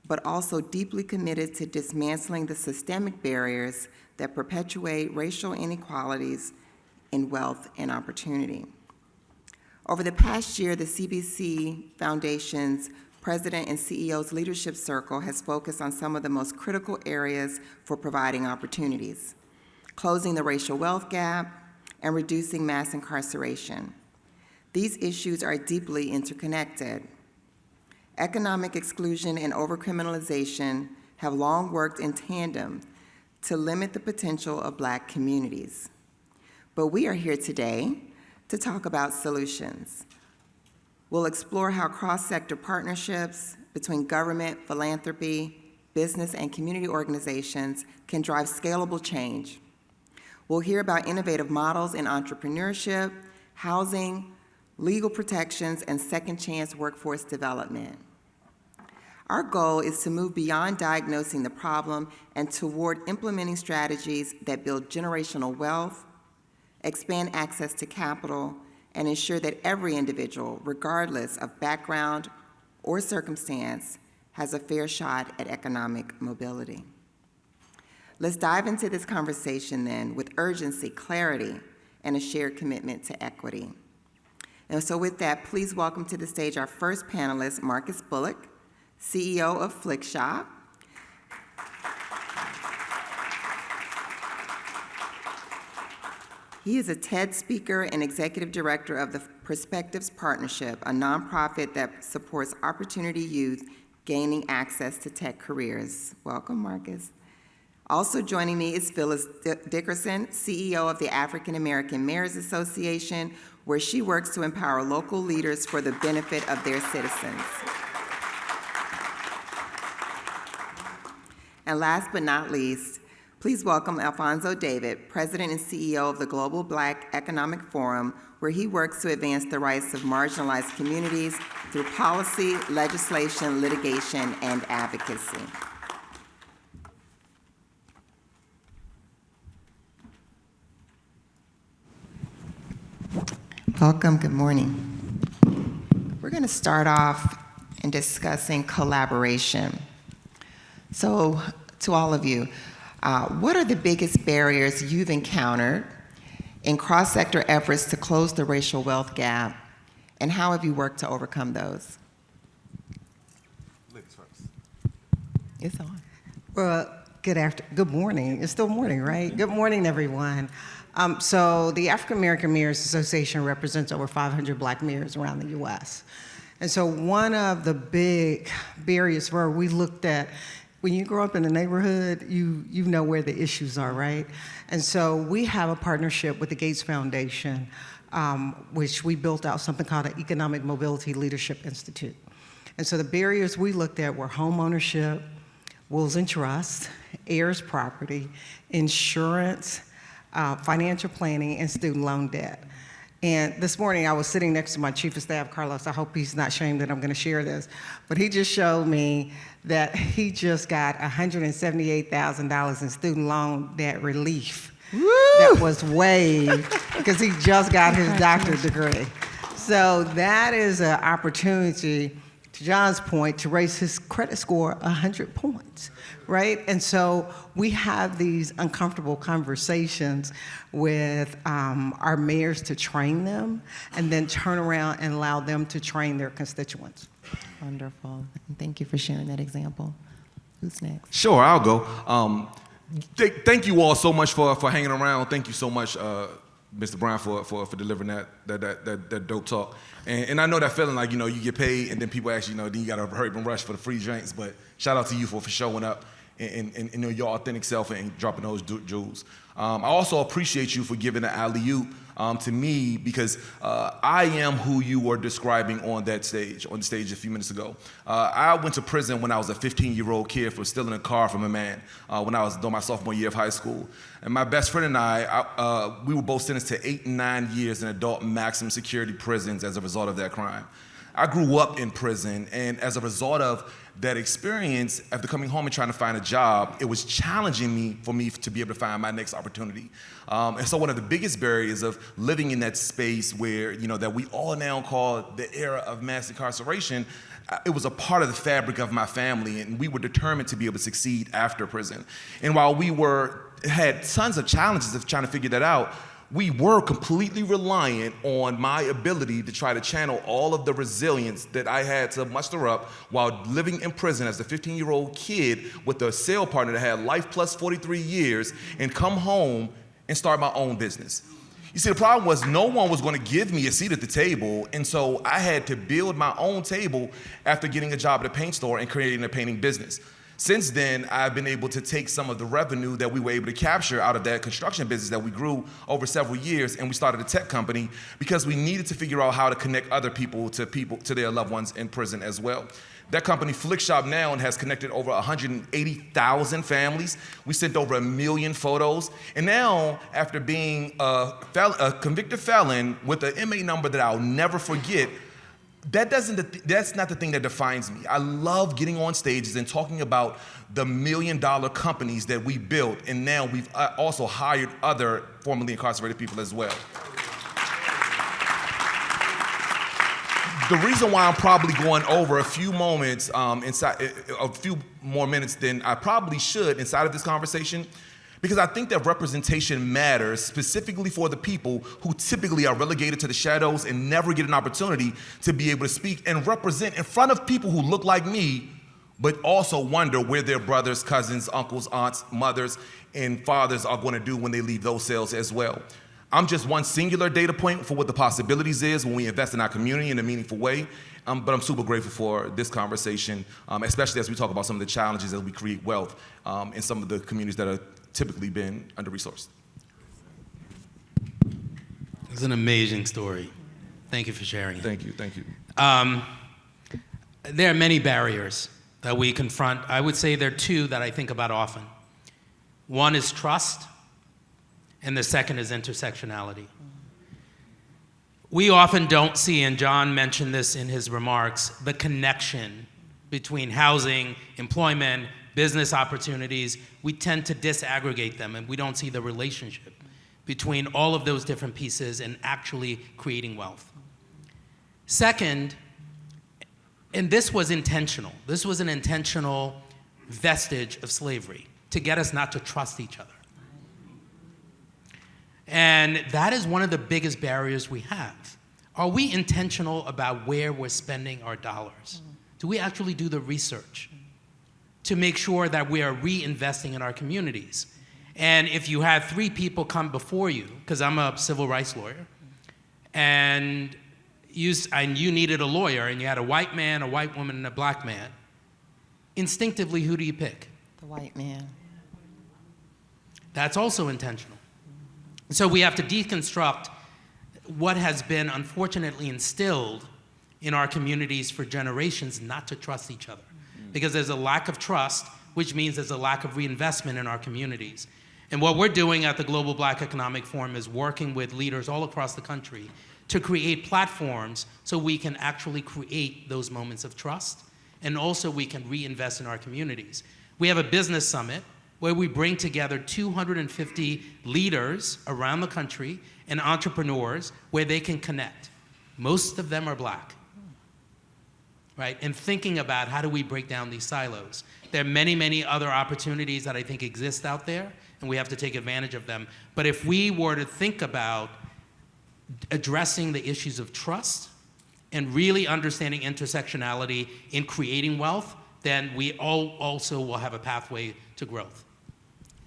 but also deeply committed to dismantling the systemic barriers that perpetuate racial inequalities in wealth and opportunity. Over the past year, the CBC Foundation's President and CEO's Leadership Circle has focused on some of the most critical areas for providing opportunities: closing the racial wealth gap and reducing mass incarceration. These issues are deeply interconnected. Economic exclusion and overcriminalization have long worked in tandem to limit the potential of Black communities. But we are here today to talk about solutions. We'll explore how cross-sector partnerships between government, philanthropy, business, and community organizations can drive scalable change. We'll hear about innovative models in entrepreneurship, housing, legal protections, and second chance workforce development. Our goal is to move beyond diagnosing the problem and toward implementing strategies that build generational wealth, expand access to capital, and ensure that every individual, regardless of background or circumstance, has a fair shot at economic mobility. Let's dive into this conversation then with urgency, clarity, and a shared commitment to equity. And so with that, please welcome to the stage our first panelist, Marcus Bullock, CEO of Flickshop. He is a TED speaker and executive director of the Perspectives Partnership, a nonprofit that supports opportunity youth gaining access to tech careers. Welcome, Marcus. Also joining me is Phyllis Dickerson, CEO of the African American Mayors Association, where she works to empower local leaders for the benefit of their citizens. And last but not least, please welcome Alfonso David, President and CEO of the Global Black Economic Forum, where he works to advance the rights of marginalized communities through policy, legislation, litigation, and advocacy. Welcome, good morning. We're going to start off in discussing collaboration. So, to all of you, what are the biggest barriers you've encountered in cross-sector efforts to close the racial wealth gap, and how have you worked to overcome those? Ladies first. It's on. Well, good morning. It's still morning, right? Good morning, everyone. So the African American Mayors Association represents over 500 Black mayors around the U.S. And so one of the big barriers where we looked at, when you grow up in the neighborhood, you know where the issues are, right? And so we have a partnership with the Gates Foundation which we built out something called an Economic Mobility Leadership Institute. And so the barriers we looked at were home ownership, wills and trusts, heirs property, insurance, financial planning, and student loan debt. And this morning I was sitting next to my chief of staff, Carlos. I hope he's not ashamed that I'm going to share this, but he just showed me that he just got $178,000 in student loan debt relief. Woo! That was waived because he just got his doctorate degree. So that is an opportunity, to John's point, to raise his credit score 100 points, right? And so we have these uncomfortable conversations with our mayors to train them and then turn around and allow them to train their constituents. Wonderful. Thank you for sharing that example. Who's next? Sure, I'll go. Thank you all so much for hanging around. Thank you so much, Mr. Brown, for delivering that dope talk. And I know that feeling like, you get paid and then people ask you, then you got to hurry up and rush for the free drinks. But shout out to you for showing up and your authentic self and dropping those jewels. I also appreciate you for giving the alley-oop to me because I am who you were describing on the stage a few minutes ago. I went to prison when I was a 15-year-old kid for stealing a car from a man when I was doing my sophomore year of high school. And my best friend and I, we were both sentenced to 8 and 9 years in adult maximum security prisons as a result of that crime. I grew up in prison, and as a result of that experience, after coming home and trying to find a job, it was challenging for me to be able to find my next opportunity. And so one of the biggest barriers of living in that space where, that we all now call the era of mass incarceration, it was a part of the fabric of my family, and we were determined to be able to succeed after prison. And while we had tons of challenges of trying to figure that out, we were completely reliant on my ability to try to channel all of the resilience that I had to muster up while living in prison as a 15-year-old kid with a cell partner that had life plus 43 years and come home and start my own business. You see, the problem was no one was going to give me a seat at the table, and so I had to build my own table after getting a job at a paint store and creating a painting business. Since then, I've been able to take some of the revenue that we were able to capture out of that construction business that we grew over several years, and we started a tech company because we needed to figure out how to connect other people to their loved ones in prison as well. That company, Flickshop, now has connected over 180,000 families. We sent over 1 million photos. And now, after being a convicted felon with an inmate number that I'll never forget, that's not the thing that defines me. I love getting on stages and talking about the $1 million companies that we built, and now we've also hired other formerly incarcerated people as well. The reason why I'm probably going over a few moments a few more minutes than I probably should inside of this conversation, because I think that representation matters specifically for the people who typically are relegated to the shadows and never get an opportunity to be able to speak and represent in front of people who look like me, but also wonder where their brothers, cousins, uncles, aunts, mothers, and fathers are going to do when they leave those cells as well. I'm just one singular data point for what the possibilities is when we invest in our community in a meaningful way, but I'm super grateful for this conversation, especially as we talk about some of the challenges as we create wealth in some of the communities that are typically been under-resourced. It's an amazing story. Thank you for sharing it. Thank you, thank you. There are many barriers that we confront. I would say there are two that I think about often. One is trust, and the second is intersectionality. We often don't see, and John mentioned this in his remarks, the connection between housing, employment, business opportunities. We tend to disaggregate them, and we don't see the relationship between all of those different pieces and actually creating wealth. Second, and this was intentional, this was an intentional vestige of slavery to get us not to trust each other. And that is one of the biggest barriers we have. Are we intentional about where we're spending our dollars? Do we actually do the research to make sure that we are reinvesting in our communities? And if you had 3 people come before you, because I'm a civil rights lawyer, and you needed a lawyer, and you had a white man, a white woman, and a black man, instinctively, who do you pick? The white man. That's also intentional. So we have to deconstruct what has been unfortunately instilled in our communities for generations not to trust each other. Because there's a lack of trust, which means there's a lack of reinvestment in our communities. And what we're doing at the Global Black Economic Forum is working with leaders all across the country to create platforms so we can actually create those moments of trust, and also we can reinvest in our communities. We have a business summit where we bring together 250 leaders around the country and entrepreneurs where they can connect. Most of them are Black, right? And thinking about how do we break down these silos. There are many, many other opportunities that I think exist out there, and we have to take advantage of them. But if we were to think about addressing the issues of trust and really understanding intersectionality in creating wealth, then we all also will have a pathway to growth.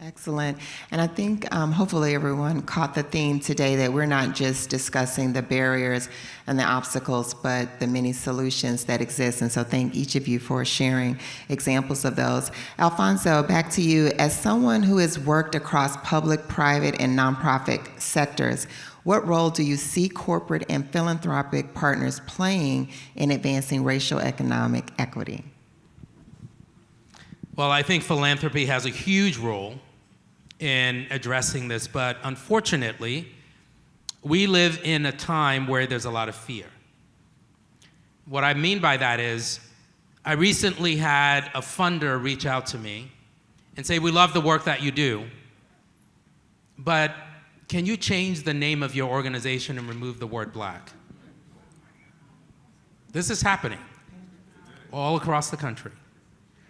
Excellent. And I think hopefully everyone caught the theme today that we're not just discussing the barriers and the obstacles, but the many solutions that exist. And so thank each of you for sharing examples of those. Alfonso, back to you. As someone who has worked across public, private, and nonprofit sectors, what role do you see corporate and philanthropic partners playing in advancing racial economic equity? Well, I think philanthropy has a huge role in addressing this, but unfortunately, we live in a time where there's a lot of fear. What I mean by that is, I recently had a funder reach out to me and say, we love the work that you do, but can you change the name of your organization and remove the word Black? This is happening all across the country,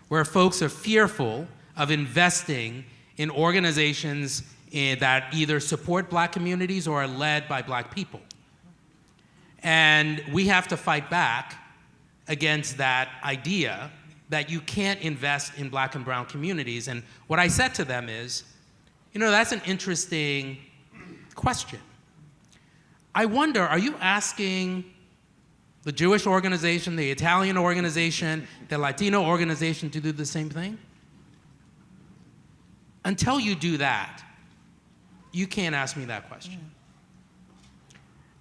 where folks are fearful of investing in organizations that either support Black communities or are led by Black people. And we have to fight back against that idea that you can't invest in Black and brown communities. And what I said to them is, that's an interesting question. I wonder, are you asking the Jewish organization, the Italian organization, the Latino organization to do the same thing? Until you do that, you can't ask me that question.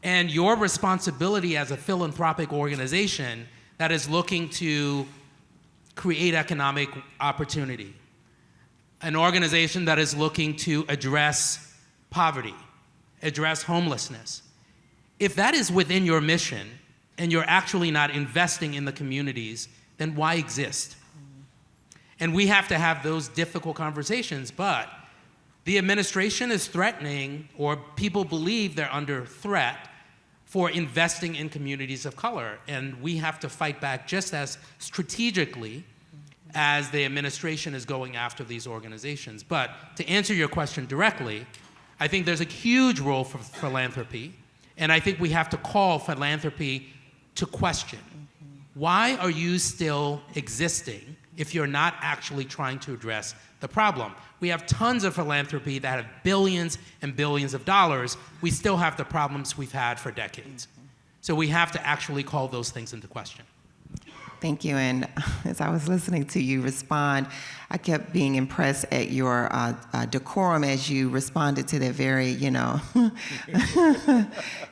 And your responsibility as a philanthropic organization that is looking to create economic opportunity, an organization that is looking to address poverty, address homelessness, if that is within your mission and you're actually not investing in the communities, then why exist? And we have to have those difficult conversations, but the administration is threatening, or people believe they're under threat for investing in communities of color. And we have to fight back just as strategically as the administration is going after these organizations. But to answer your question directly, I think there's a huge role for philanthropy, and I think we have to call philanthropy to question. Why are you still existing if you're not actually trying to address the problem? We have tons of philanthropy that have billions and billions of dollars. We still have the problems we've had for decades. So we have to actually call those things into question. Thank you. And as I was listening to you respond, I kept being impressed at your decorum as you responded to that very,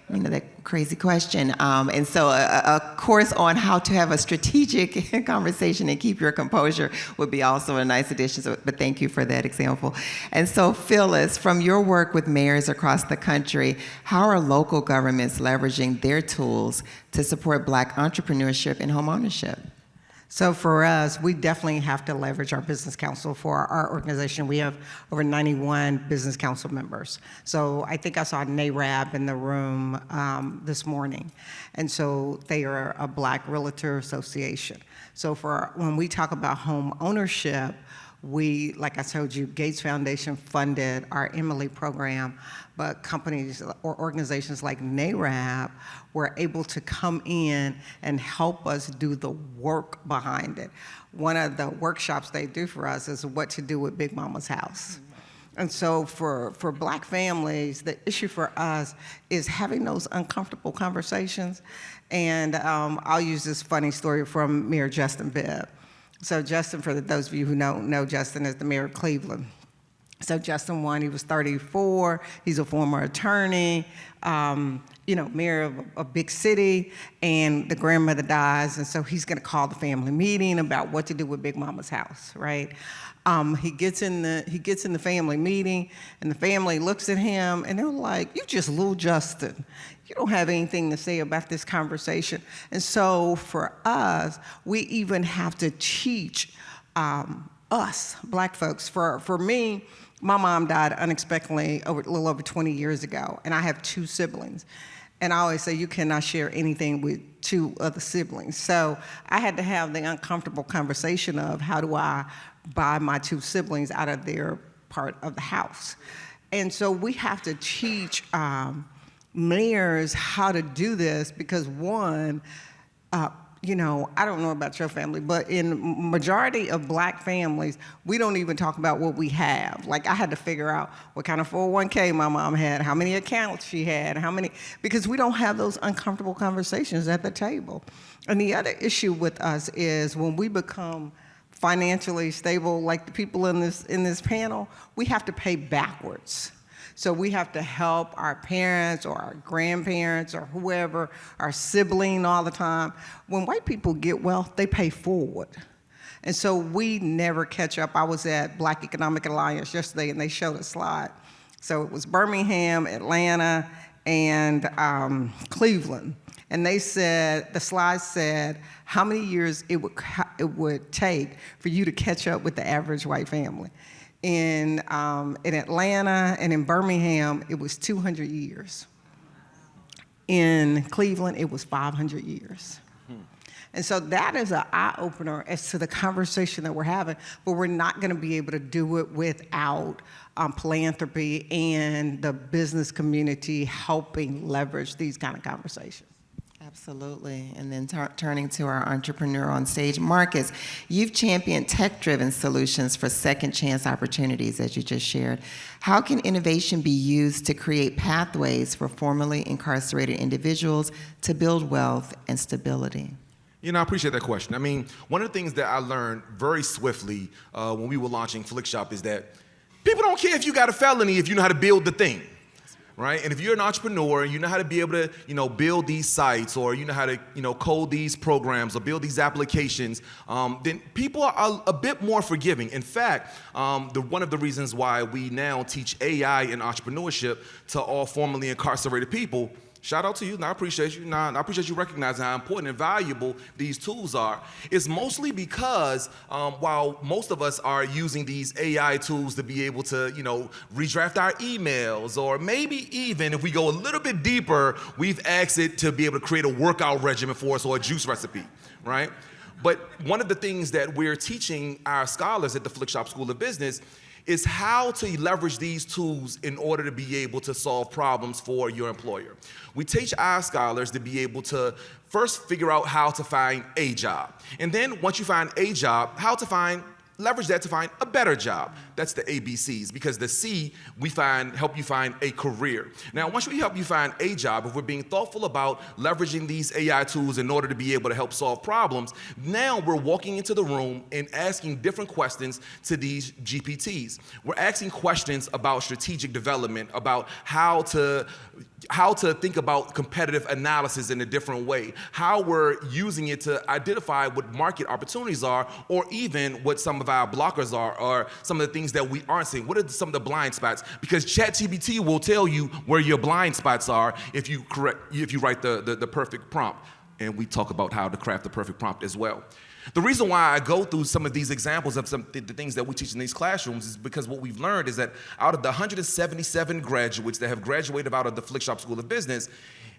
that crazy question. And so a course on how to have a strategic conversation and keep your composure would be also a nice addition. But thank you for that example. And so Phyllis, from your work with mayors across the country, how are local governments leveraging their tools to support Black entrepreneurship and home ownership? So for us, we definitely have to leverage our business council. For our organization, we have over 91 business council members. So I think I saw NARAB in the room this morning. And so they are a Black Realtor Association. So when we talk about home ownership, we, like I told you, Gates Foundation funded our Emily program, but companies or organizations like NARAB were able to come in and help us do the work behind it. One of the workshops they do for us is what to do with Big Mama's house. And so for Black families, the issue for us is having those uncomfortable conversations. And I'll use this funny story from Mayor Justin Bibb. So Justin, for those of you who don't know, Justin is the mayor of Cleveland. So Justin won. He was 34. He's a former attorney, mayor of a big city, and the grandmother dies, and so he's going to call the family meeting about what to do with Big Mama's house, right? He gets in the family meeting, and the family looks at him, and they're like, "You just little Justin. You don't have anything to say about this conversation." And so for us, we even have to teach us, Black folks. For me, my mom died unexpectedly a little over 20 years ago, and I have 2 siblings. And I always say you cannot share anything with 2 other siblings. So I had to have the uncomfortable conversation of how do I buy my 2 siblings out of their part of the house. And so we have to teach mayors how to do this because one, I don't know about your family, but in majority of Black families, we don't even talk about what we have. Like I had to figure out what kind of 401k my mom had, how many accounts she had, because we don't have those uncomfortable conversations at the table. And the other issue with us is when we become financially stable, like the people in this panel, we have to pay backwards. So we have to help our parents or our grandparents or whoever, our sibling all the time. When white people get wealth, they pay forward. And so we never catch up. I was at Black Economic Alliance yesterday, and they showed a slide. So it was Birmingham, Atlanta, and Cleveland. And they said, the slide said, how many years it would take for you to catch up with the average white family. In Atlanta and in Birmingham, it was 200 years. In Cleveland, it was 500 years. And so that is an eye-opener as to the conversation that we're having, but we're not gonna be able to do it without philanthropy and the business community helping leverage these kind of conversations. Absolutely. And then turning to our entrepreneur on stage, Marcus, you've championed tech-driven solutions for second chance opportunities, as you just shared. How can innovation be used to create pathways for formerly incarcerated individuals to build wealth and stability? I appreciate that question. I mean, one of the things that I learned very swiftly when we were launching Flickshop is that people don't care if you got a felony if you know how to build the thing. Right? And if you're an entrepreneur and you know how to be able to, build these sites or you know how to, code these programs or build these applications, then people are a bit more forgiving. In fact, one of the reasons why we now teach AI and entrepreneurship to all formerly incarcerated people, shout out to you, and I appreciate you. I appreciate you recognizing how important and valuable these tools are. It's mostly because while most of us are using these AI tools to be able to, redraft our emails, or maybe even if we go a little bit deeper, we've asked it to be able to create a workout regimen for us or a juice recipe, right? But one of the things that we're teaching our scholars at the Flickshop School of Business is how to leverage these tools in order to be able to solve problems for your employer. We teach our scholars to be able to first figure out how to find a job. And then once you find a job, leverage that to find a better job. That's the ABCs, because the C, help you find a career. Now, once we help you find a job, if we're being thoughtful about leveraging these AI tools in order to be able to help solve problems, now we're walking into the room and asking different questions to these GPTs. We're asking questions about strategic development, about how to think about competitive analysis in a different way, how we're using it to identify what market opportunities are, or even what some of our blockers are, or some of the things that we aren't seeing. What are some of the blind spots? Because ChatGPT will tell you where your blind spots are if you write the perfect prompt. And we talk about how to craft the perfect prompt as well. The reason why I go through some of these examples of the things that we teach in these classrooms is because what we've learned is that out of the 177 graduates that have graduated out of the Flickshop School of Business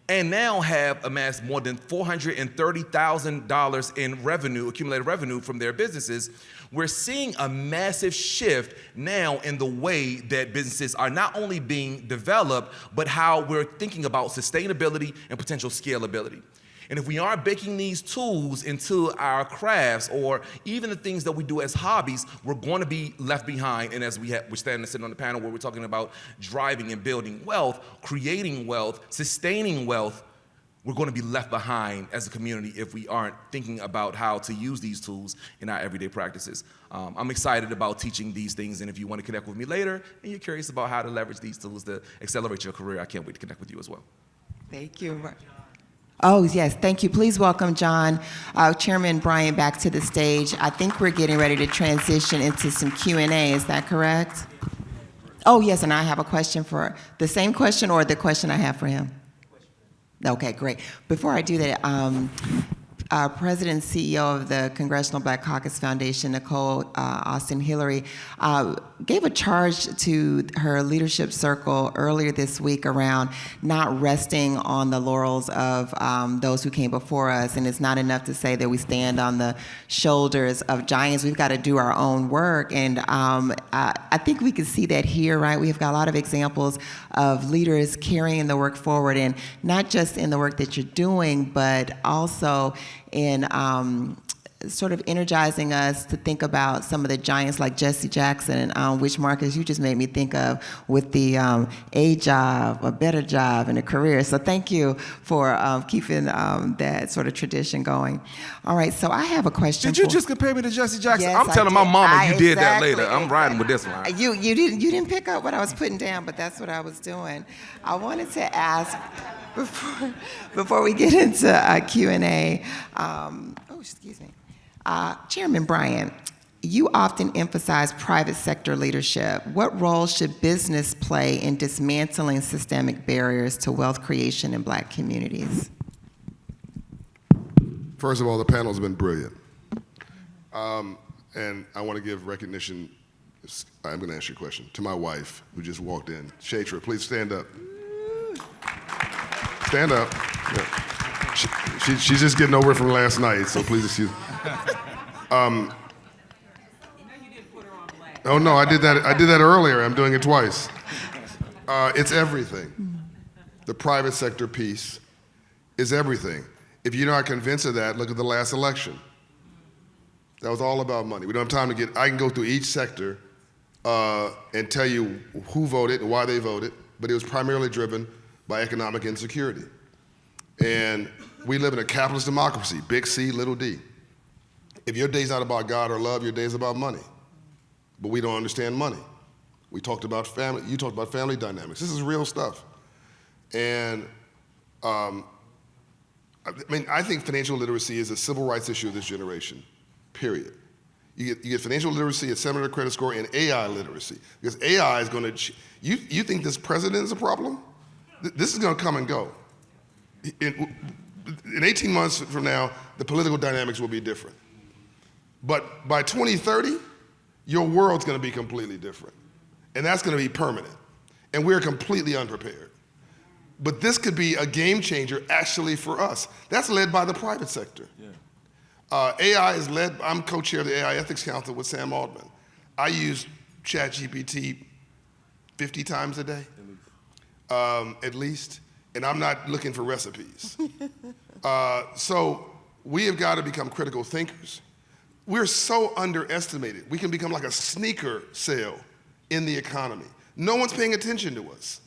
and now have amassed more than $430,000 in revenue, accumulated revenue from their businesses, we're seeing a massive shift now in the way that businesses are not only being developed, but how we're thinking about sustainability and potential scalability. And if we aren't baking these tools into our crafts or even the things that we do as hobbies, we're going to be left behind. And as we're sitting on the panel where we're talking about driving and building wealth, creating wealth, sustaining wealth, we're going to be left behind as a community if we aren't thinking about how to use these tools in our everyday practices. I'm excited about teaching these things, and if you want to connect with me later and you're curious about how to leverage these tools to accelerate your career, I can't wait to connect with you as well. Thank you. Oh, yes, thank you. Please welcome John, Chairman Bryan, back to the stage. I think we're getting ready to transition into some Q&A. Is that correct? Oh, yes, and I have a question for the same question or the question I have for him? Okay, great. Before I do that, President and CEO of the Congressional Black Caucus Foundation, Nicole Austin Hillary, gave a charge to her leadership circle earlier this week around not resting on the laurels of those who came before us. And it's not enough to say that we stand on the shoulders of giants. We've got to do our own work. And I think we can see that here, right? We've got a lot of examples of leaders carrying the work forward, and not just in the work that you're doing, but also in sort of energizing us to think about some of the giants like Jesse Jackson, which, Marcus, you just made me think of with the a job, a better job, and a career. So thank you for keeping that sort of tradition going. All right, so I have a question. Did you just compare me to Jesse Jackson? Yes, I'm telling my mama you did that later. I'm Exactly. riding with this one. You didn't pick up what I was putting down, but that's what I was doing. I wanted to ask before we get into Q&A. Excuse me. Chairman Bryan, you often emphasize private sector leadership. What role should business play in dismantling systemic barriers to wealth creation in Black communities? First of all, the panel's been brilliant. And I want to give recognition, I'm going to ask you a question, to my wife who just walked in. Shatra, please stand up. Stand up. Yeah. She's just getting over it from last night, so please excuse me. Oh no, I did that earlier. I'm doing it twice. It's everything. The private sector piece is everything. If you're not convinced of that, look at the last election. That was all about money. We don't have time to I can go through each sector and tell you who voted and why they voted, but it was primarily driven by economic insecurity. And we live in a capitalist democracy, big C, little d. If your day's not about God or love, your day's about money. But we don't understand money. We talked about family, you talked about family dynamics. This is real stuff. And I think financial literacy is a civil rights issue of this generation, period. You get financial literacy, a 700 credit score, and AI literacy. Because AI is going to, you think this president is a problem? This is going to come and go. In 18 months from now, the political dynamics will be different. But by 2030, your world's going to be completely different. And that's going to be permanent. And we're completely unprepared. But this could be a game changer actually for us. That's led by the private sector. Yeah. AI is led, I'm co-chair of the AI Ethics Council with Sam Altman. I use ChatGPT 50 times a day, at least. And I'm not looking for recipes. So we have got to become critical thinkers. We're so underestimated. We can become like a sneaker sale in the economy. No one's paying attention to us,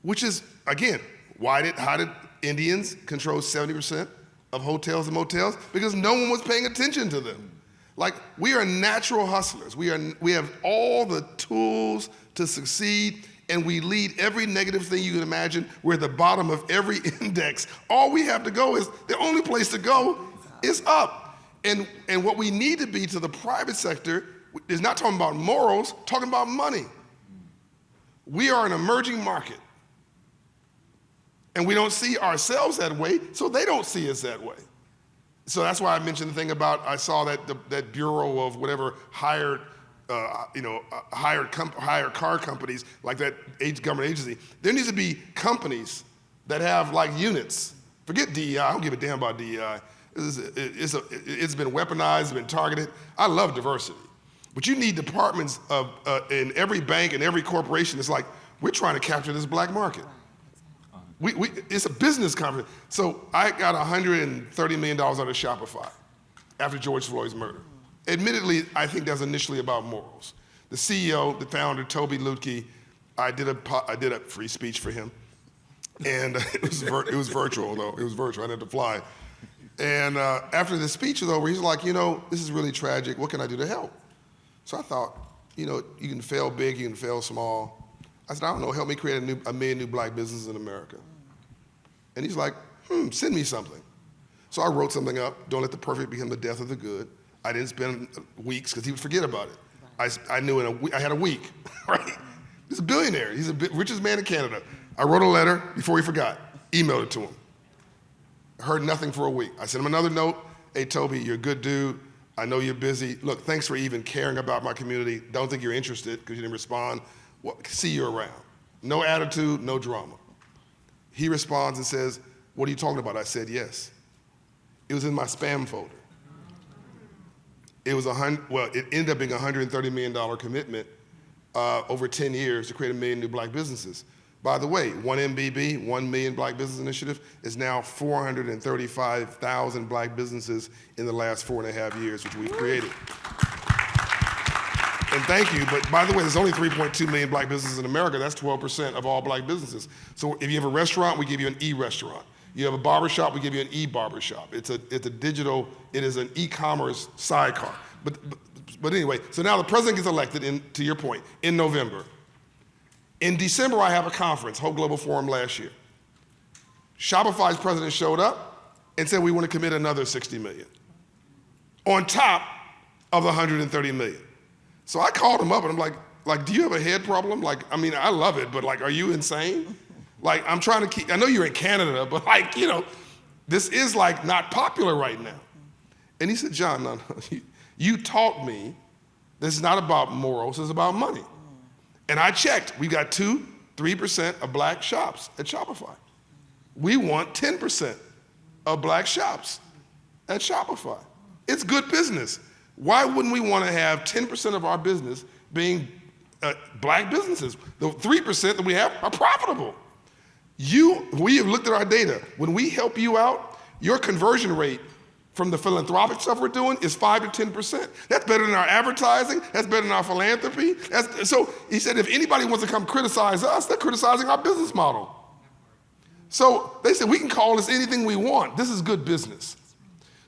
which is, again, how did Indians control 70% of hotels and motels? Because no one was paying attention to them. Like, we are natural hustlers. We have all the tools to succeed, and we lead every negative thing you can imagine. We're at the bottom of every index. All we have to go is, the only place to go is up. And what we need to be to the private sector is not talking about morals, talking about money. We are an emerging market. And we don't see ourselves that way, so they don't see us that way. So that's why I mentioned the thing about, I saw that bureau of whatever hired car companies, like that government agency. There needs to be companies that have like units. Forget DEI, I don't give a damn about DEI. It's been weaponized, it's been targeted. I love diversity. But you need departments in every bank and every corporation. It's like, we're trying to capture this black market. It's a business conference. So I got $130 million out of Shopify after George Floyd's murder. Admittedly, I think that's initially about morals. The CEO, the founder, Toby Lutke, I did a free speech for him. And it was virtual, though. It was virtual. I didn't have to fly. And after the speech was over, he's like, this is really tragic. What can I do to help? So I thought, you can fail big, you can fail small. I said, I don't know, help me create a million new black businesses in America. And he's like, send me something. So I wrote something up, don't let the perfect become the death of the good. I didn't spend weeks because he would forget about it. I knew in a week, I had a week, right? He's a billionaire. He's the richest man in Canada. I wrote a letter before he forgot, emailed it to him. Heard nothing for a week. I sent him another note. Hey, Toby, you're a good dude. I know you're busy. Look, thanks for even caring about my community. Don't think you're interested because you didn't respond. Well, see you around. No attitude, no drama. He responds and says, what are you talking about? I said, yes. It was in my spam folder. It was it ended up being a $130 million commitment over 10 years to create 1 million new black businesses. By the way, 1MBB, 1 Million Black Business Initiative, is now 435,000 black businesses in the last 4.5 years, which we've created. And thank you, but by the way, there's only 3.2 million black businesses in America. That's 12% of all black businesses. So if you have a restaurant, we give you an e-restaurant. You have a barbershop, we give you an e-barbershop. It's a digital, it is an e-commerce sidecar. But anyway, so now the president gets elected, to your point, in November. In December, I have a conference, Hope Global Forum last year. Shopify's president showed up and said we want to commit another 60 million on top of the 130 million. So I called him up and I'm like, do you have a head problem? I love it, but are you insane? I'm trying to keep, I know you're in Canada, but this is not popular right now. And he said, John, no, you taught me this is not about morals, it's about money. And I checked, we got 2-3% of black shops at Shopify. We want 10% of black shops at Shopify. It's good business. Why wouldn't we want to have 10% of our business being black businesses? The 3% that we have are profitable. We have looked at our data. When we help you out, your conversion rate from the philanthropic stuff we're doing is 5 to 10%. That's better than our advertising. That's better than our philanthropy. So he said, if anybody wants to come criticize us, they're criticizing our business model. So they said, we can call this anything we want. This is good business.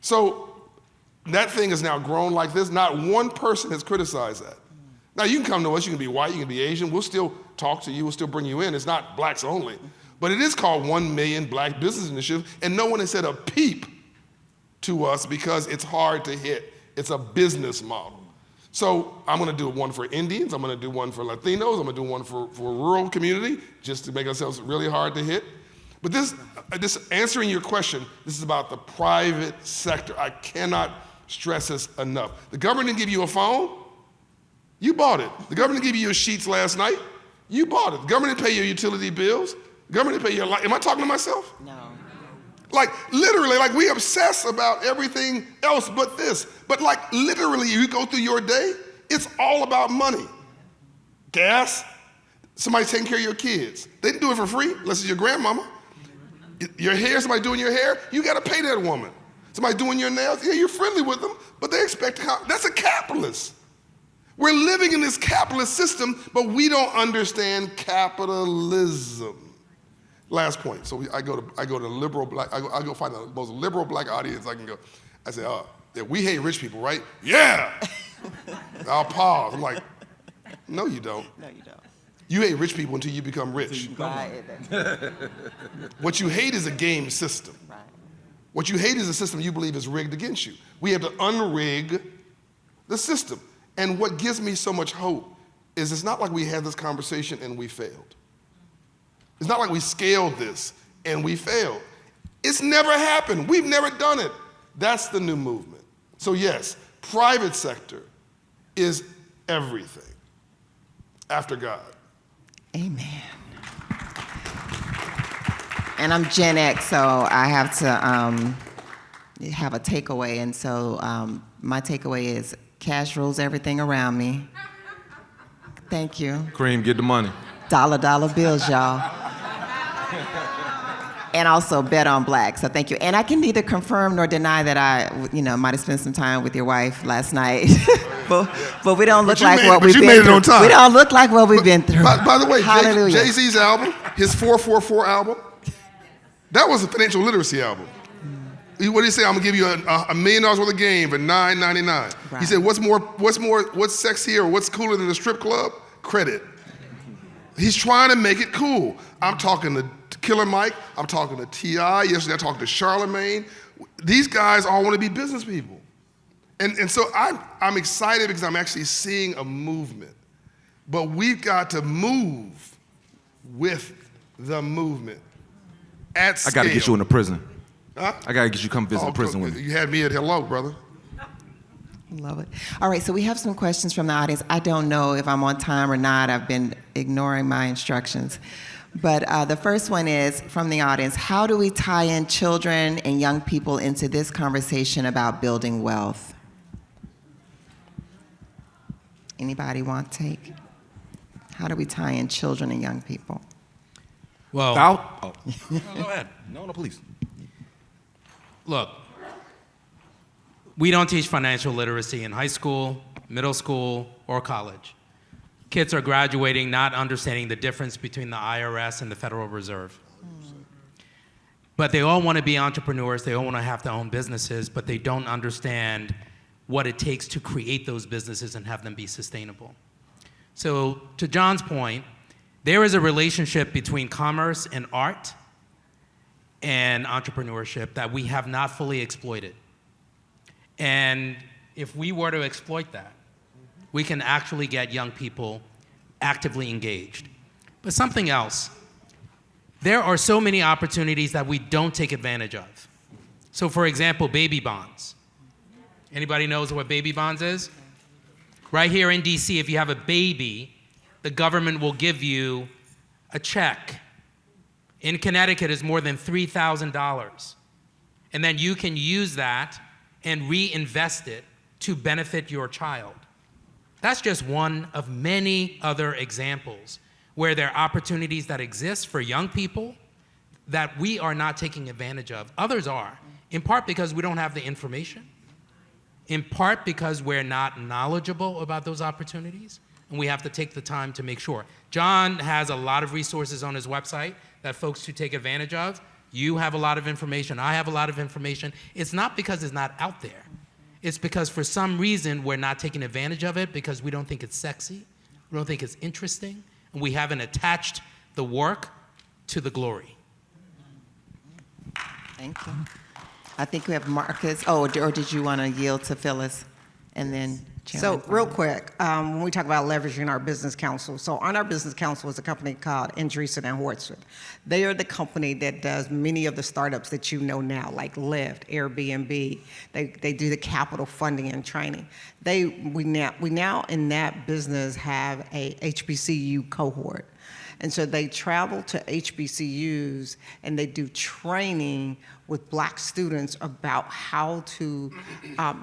So that thing has now grown like this. Not one person has criticized that. Now you can come to us, you can be white, you can be Asian. We'll still talk to you, we'll still bring you in. It's not blacks only. But it is called 1 Million Black Business Initiative, and no one has said a peep to us because it's hard to hit. It's a business model. So I'm gonna do one for Indians, I'm gonna do one for Latinos, I'm gonna do one for rural community, just to make ourselves really hard to hit. But this answering your question, this is about the private sector. I cannot stress this enough. The government didn't give you a phone, you bought it. The government didn't give you your sheets last night, you bought it. The government didn't pay your utility bills, the government didn't pay your light. Am I talking to myself? No. Literally, we obsess about everything else but this. But literally, you go through your day, it's all about money. Gas, somebody taking care of your kids. They didn't do it for free, unless it's your grandmama. Your hair, somebody doing your hair, you gotta pay that woman. Somebody doing your nails, yeah, you're friendly with them, but they expect, that's a capitalist. We're living in this capitalist system, but we don't understand capitalism. Last point. So I go to liberal black. I go find the most liberal black audience I can go. I say, yeah, we hate rich people, right? Yeah. I'll pause. I'm like, no, you don't. No, you don't. You hate rich people until you become rich. Right. What you hate is a game system. Right. What you hate is a system you believe is rigged against you. We have to unrig the system. And what gives me so much hope is it's not like we had this conversation and we failed. It's not like we scaled this and we failed. It's never happened. We've never done it. That's the new movement. So yes, private sector is everything after God. Amen. And I'm Gen X, so I have to have a takeaway. And so my takeaway is cash rules everything around me. Thank you. Cream, get the money. Dollar bills, y'all. And also bet on black, so thank you. And I can neither confirm nor deny that I, might have spent some time with your wife last night. but we don't look like what we've been through. But you made it on time. We don't look like what we've been through. By the way, Hallelujah. Jay-Z's album, his 444 album, That was a financial literacy album. What did he say? I'm gonna give you $1 million worth of game for $9.99. Right. He said, what's sexier or what's cooler than the strip club? Credit. He's trying to make it cool. I'm talking to Killer Mike. I'm talking to T.I. Yesterday I talked to Charlemagne. These guys all want to be business people. And so I'm excited because I'm actually seeing a movement. But we've got to move with the movement at scale. I got to get you into prison. Huh? I got to get you come visit the prison with me. You had me at hello, brother. Love it. All right, so we have some questions from the audience. I don't know if I'm on time or not. I've been ignoring my instructions. But the first one is from the audience. How do we tie in children and young people into this conversation about building wealth? Anybody want to take? How do we tie in children and young people? Well, Oh. No, go ahead. No, please. Look, we don't teach financial literacy in high school, middle school, or college. Kids are graduating not understanding the difference between the IRS and the Federal Reserve. But they all want to be entrepreneurs, they all want to have their own businesses, but they don't understand what it takes to create those businesses and have them be sustainable. So to John's point, there is a relationship between commerce and art and entrepreneurship that we have not fully exploited. And if we were to exploit that, we can actually get young people actively engaged. But something else, there are so many opportunities that we don't take advantage of. So for example, baby bonds. Anybody knows what baby bonds is? Right here in DC, if you have a baby, the government will give you a check. In Connecticut, it's more than $3,000. And then you can use that and reinvest it to benefit your child. That's just one of many other examples where there are opportunities that exist for young people that we are not taking advantage of. Others are, in part because we don't have the information, in part because we're not knowledgeable about those opportunities, and we have to take the time to make sure. John has a lot of resources on his website that folks should take advantage of. You have a lot of information, I have a lot of information. It's not because it's not out there. It's because for some reason we're not taking advantage of it because we don't think it's sexy, we don't think it's interesting, and we haven't attached the work to the glory. Thank you. I think we have Marcus. Oh, or did you want to yield to Phyllis? And then Chairman. So real quick, when we talk about leveraging our business council, so on our business council is a company called Andreessen and Hortson. They are the company that does many of the startups that you know now, like Lyft, Airbnb. They do the capital funding and training. We now in that business have a HBCU cohort. And so they travel to HBCUs and they do training with Black students about how to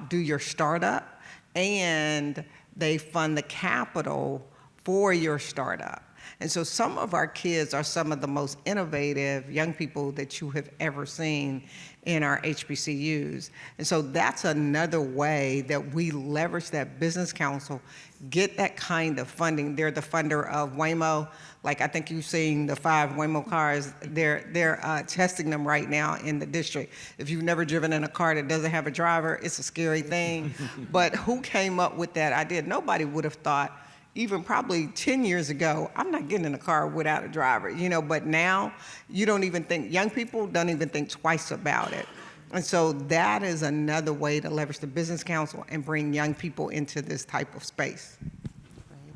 do your startup, and they fund the capital for your startup. And so some of our kids are some of the most innovative young people that you have ever seen in our HBCUs. And so that's another way that we leverage that business council, get that kind of funding. They're the funder of Waymo. Like, I think you've seen the 5 Waymo cars. They're testing them right now in the district. If you've never driven in a car that doesn't have a driver, it's a scary thing. But who came up with that idea? Nobody would have thought, even probably 10 years ago, I'm not getting in a car without a driver, but now you don't even think, young people don't even think twice about it. And so that is another way to leverage the business council and bring young people into this type of space.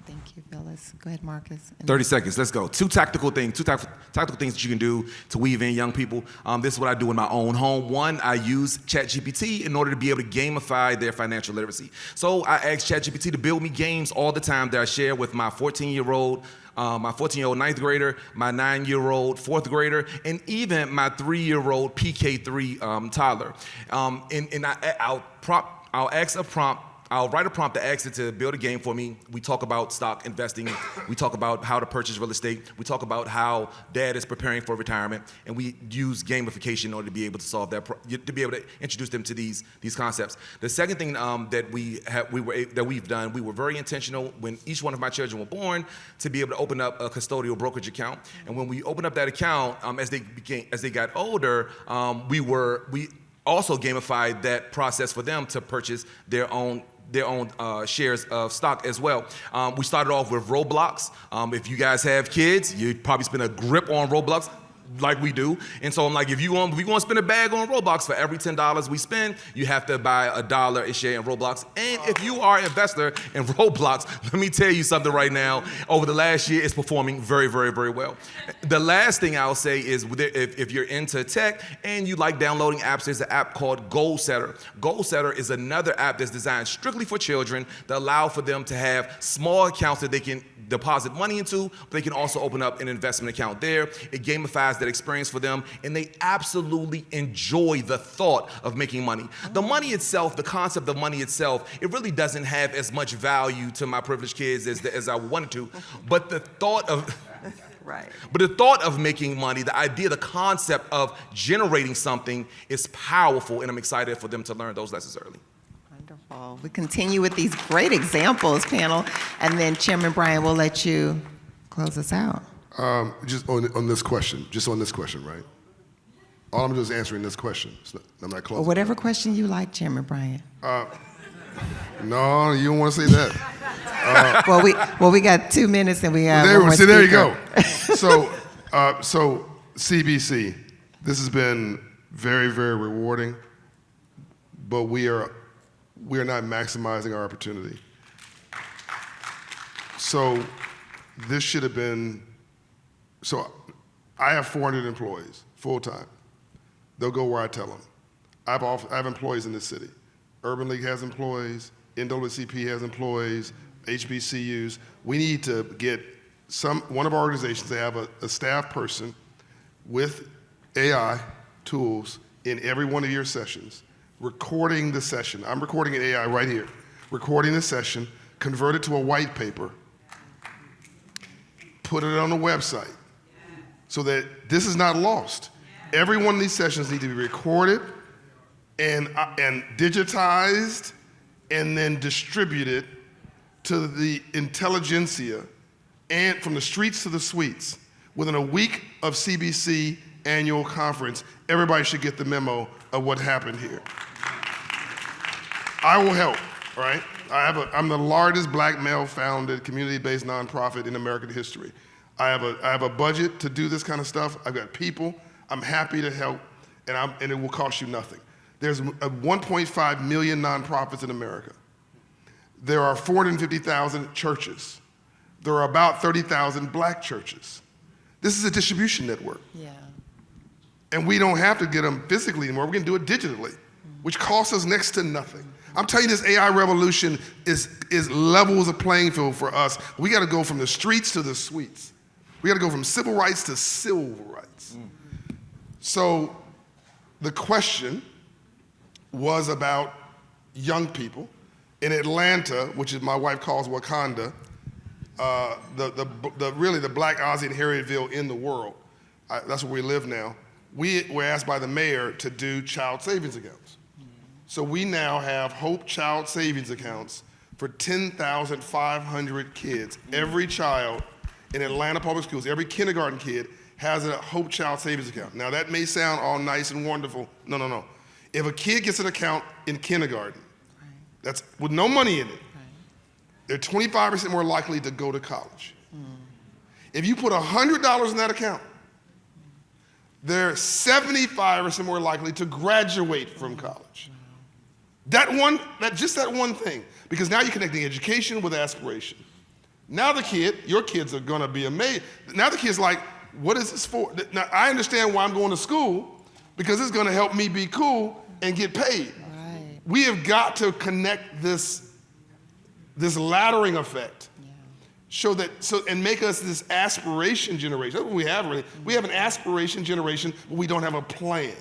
Thank you, Phyllis. Go ahead, Marcus. 30 seconds, let's go. Two tactical things that you can do to weave in young people. This is what I do in my own home. One, I use ChatGPT in order to be able to gamify their financial literacy. So I ask ChatGPT to build me games all the time that I share with my 14-year-old ninth grader, my 9-year-old fourth grader, and even my 3-year-old PK3 toddler. And I'll ask a prompt. I'll write a prompt to ask it to build a game for me. We talk about stock investing. We talk about how to purchase real estate. We talk about how dad is preparing for retirement, and we use gamification in order to be able to solve that, to be able to introduce them to these concepts. The second thing that we've done, we were very intentional when each one of my children were born to be able to open up a custodial brokerage account. And when we opened up that account, as they got older, we also gamified that process for them to purchase their own shares of stock as well. We started off with Roblox. If you guys have kids, you'd probably spend a grip on Roblox like we do. And so I'm like, if you want to spend a bag on Roblox, for every $10 we spend, you have to buy $1 a share in Roblox. And if you are an investor in Roblox, let me tell you something right now. Over the last year, it's performing very, very, very well. The last thing I'll say is if you're into tech and you like downloading apps, there's an app called Goal Setter. Goal Setter is another app that's designed strictly for children that allow for them to have small accounts that they can deposit money into, but they can also open up an investment account there. It gamifies that experience for them, and they absolutely enjoy the thought of making money. The money itself, the concept of money itself, it really doesn't have as much value to my privileged kids as I wanted to, but the thought of But the thought of making money, the idea, the concept of generating something is powerful, and I'm excited for them to learn those lessons early. Wonderful. We continue with these great examples, panel, and then Chairman Bryan will let you close us out. Just on this question, right? All I'm doing is answering this question. I'm not closing. Or whatever question you like, Chairman Bryan. No, you don't want to say that. Well, we got 2 minutes and we have one more See, there you speaker. go. So CBC, this has been very, very rewarding, but we are not maximizing our opportunity. So this should have been. So I have 400 employees full time. They'll go where I tell them. I have employees in this city. Urban League has employees. NAACP has employees. HBCUs. We need to get one of our organizations to have a staff person with AI tools in every one of your sessions, recording the session. I'm recording an AI right here. Recording the session, convert it to a white paper, put it on the website so that this is not lost. Every one of these sessions need to be recorded and digitized and then distributed to the intelligentsia and from the streets to the suites. Within a week of CBC annual conference, everybody should get the memo of what happened here. I will help, all right? I'm the largest black male-founded community-based nonprofit in American history. I have a budget to do this kind of stuff. I've got people. I'm happy to help, and it will cost you nothing. There's 1.5 million nonprofits in America. There are 450,000 churches. There are about 30,000 black churches. This is a distribution network. Yeah. And we don't have to get them physically anymore. We're going to do it digitally, which costs us next to nothing. I'm telling you, this AI revolution is levels of playing field for us. We got to go from the streets to the suites. We got to go from civil rights to civil rights. So the question was about young people in Atlanta, which is my wife calls Wakanda, really the black Aussie inherited in the world. That's where we live now. We were asked by the mayor to do child savings accounts. So we now have Hope Child Savings Accounts for 10,500 kids. Every child in Atlanta public schools, every kindergarten kid has a Hope Child Savings Account. Now that may sound all nice and wonderful. No. If a kid gets an account in kindergarten, that's with no money in it, they're 25% more likely to go to college. If you put $100 in that account, they're 75% more likely to graduate from college. Just that one thing, because now you're connecting education with aspiration. Now your kids are gonna be amazed. Now the kid's like, what is this for? Now I understand why I'm going to school, because it's gonna help me be cool and get paid. Right. We have got to connect this laddering effect. And make us this aspiration generation. That's what we have really. We have an aspiration generation, but we don't have a plan.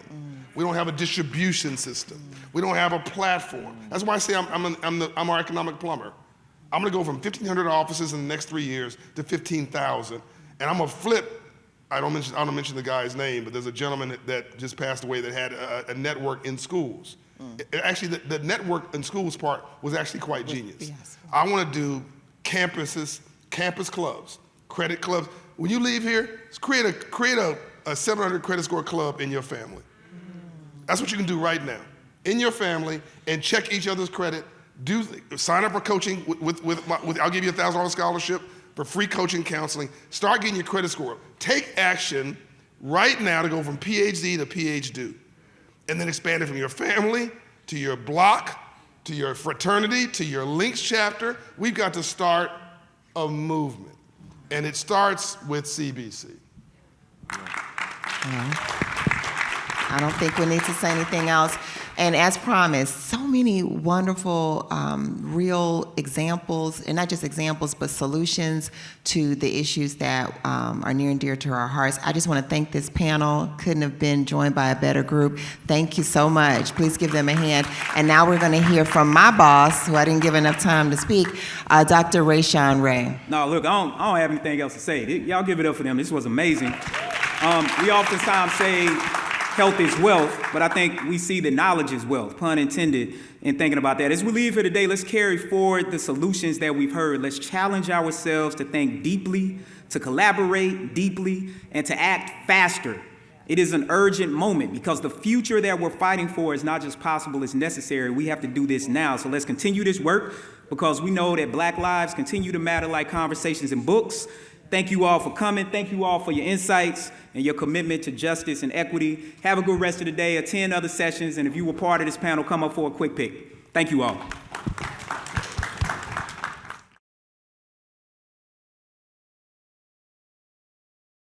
We don't have a distribution system. We don't have a platform. That's why I say I'm our economic plumber. I'm gonna go from 1,500 offices in the next 3 years to 15,000, and I'm gonna flip. I don't mention the guy's name, but there's a gentleman that just passed away that had a network in schools. Actually, the network in schools part was actually quite genius. Yes. I want to do campuses, campus clubs, credit clubs. When you leave here, create a 700 credit score club in your family. That's what you can do right now in your family, and check each other's credit. Sign up for coaching I'll give you a $1,000 scholarship for free coaching counseling. Start getting your credit score up. Take action right now to go from PhD to PhD, and then expand it from your family to your block, to your fraternity, to your links chapter. We've got to start a movement, and it starts with CBC. I don't think we need to say anything else. And as promised, so many wonderful, real examples, and not just examples, but solutions to the issues that are near and dear to our hearts. I just want to thank this panel. Couldn't have been joined by a better group. Thank you so much. Please give them a hand. And now we're going to hear from my boss, who I didn't give enough time to speak, Dr. Rayshawn Ray. No, look, I don't have anything else to say. Y'all give it up for them. This was amazing. We oftentimes say health is wealth, but I think we see that knowledge is wealth, pun intended, in thinking about that. As we leave here today, let's carry forward the solutions that we've heard. Let's challenge ourselves to think deeply, to collaborate deeply, and to act faster. It is an urgent moment because the future that we're fighting for is not just possible, it's necessary. We have to do this now. So let's continue this work because we know that Black lives continue to matter like conversations in books. Thank you all for coming. Thank you all for your insights and your commitment to justice and equity. Have a good rest of the day. Attend other sessions. And if you were part of this panel, come up for a quick pick. Thank you all.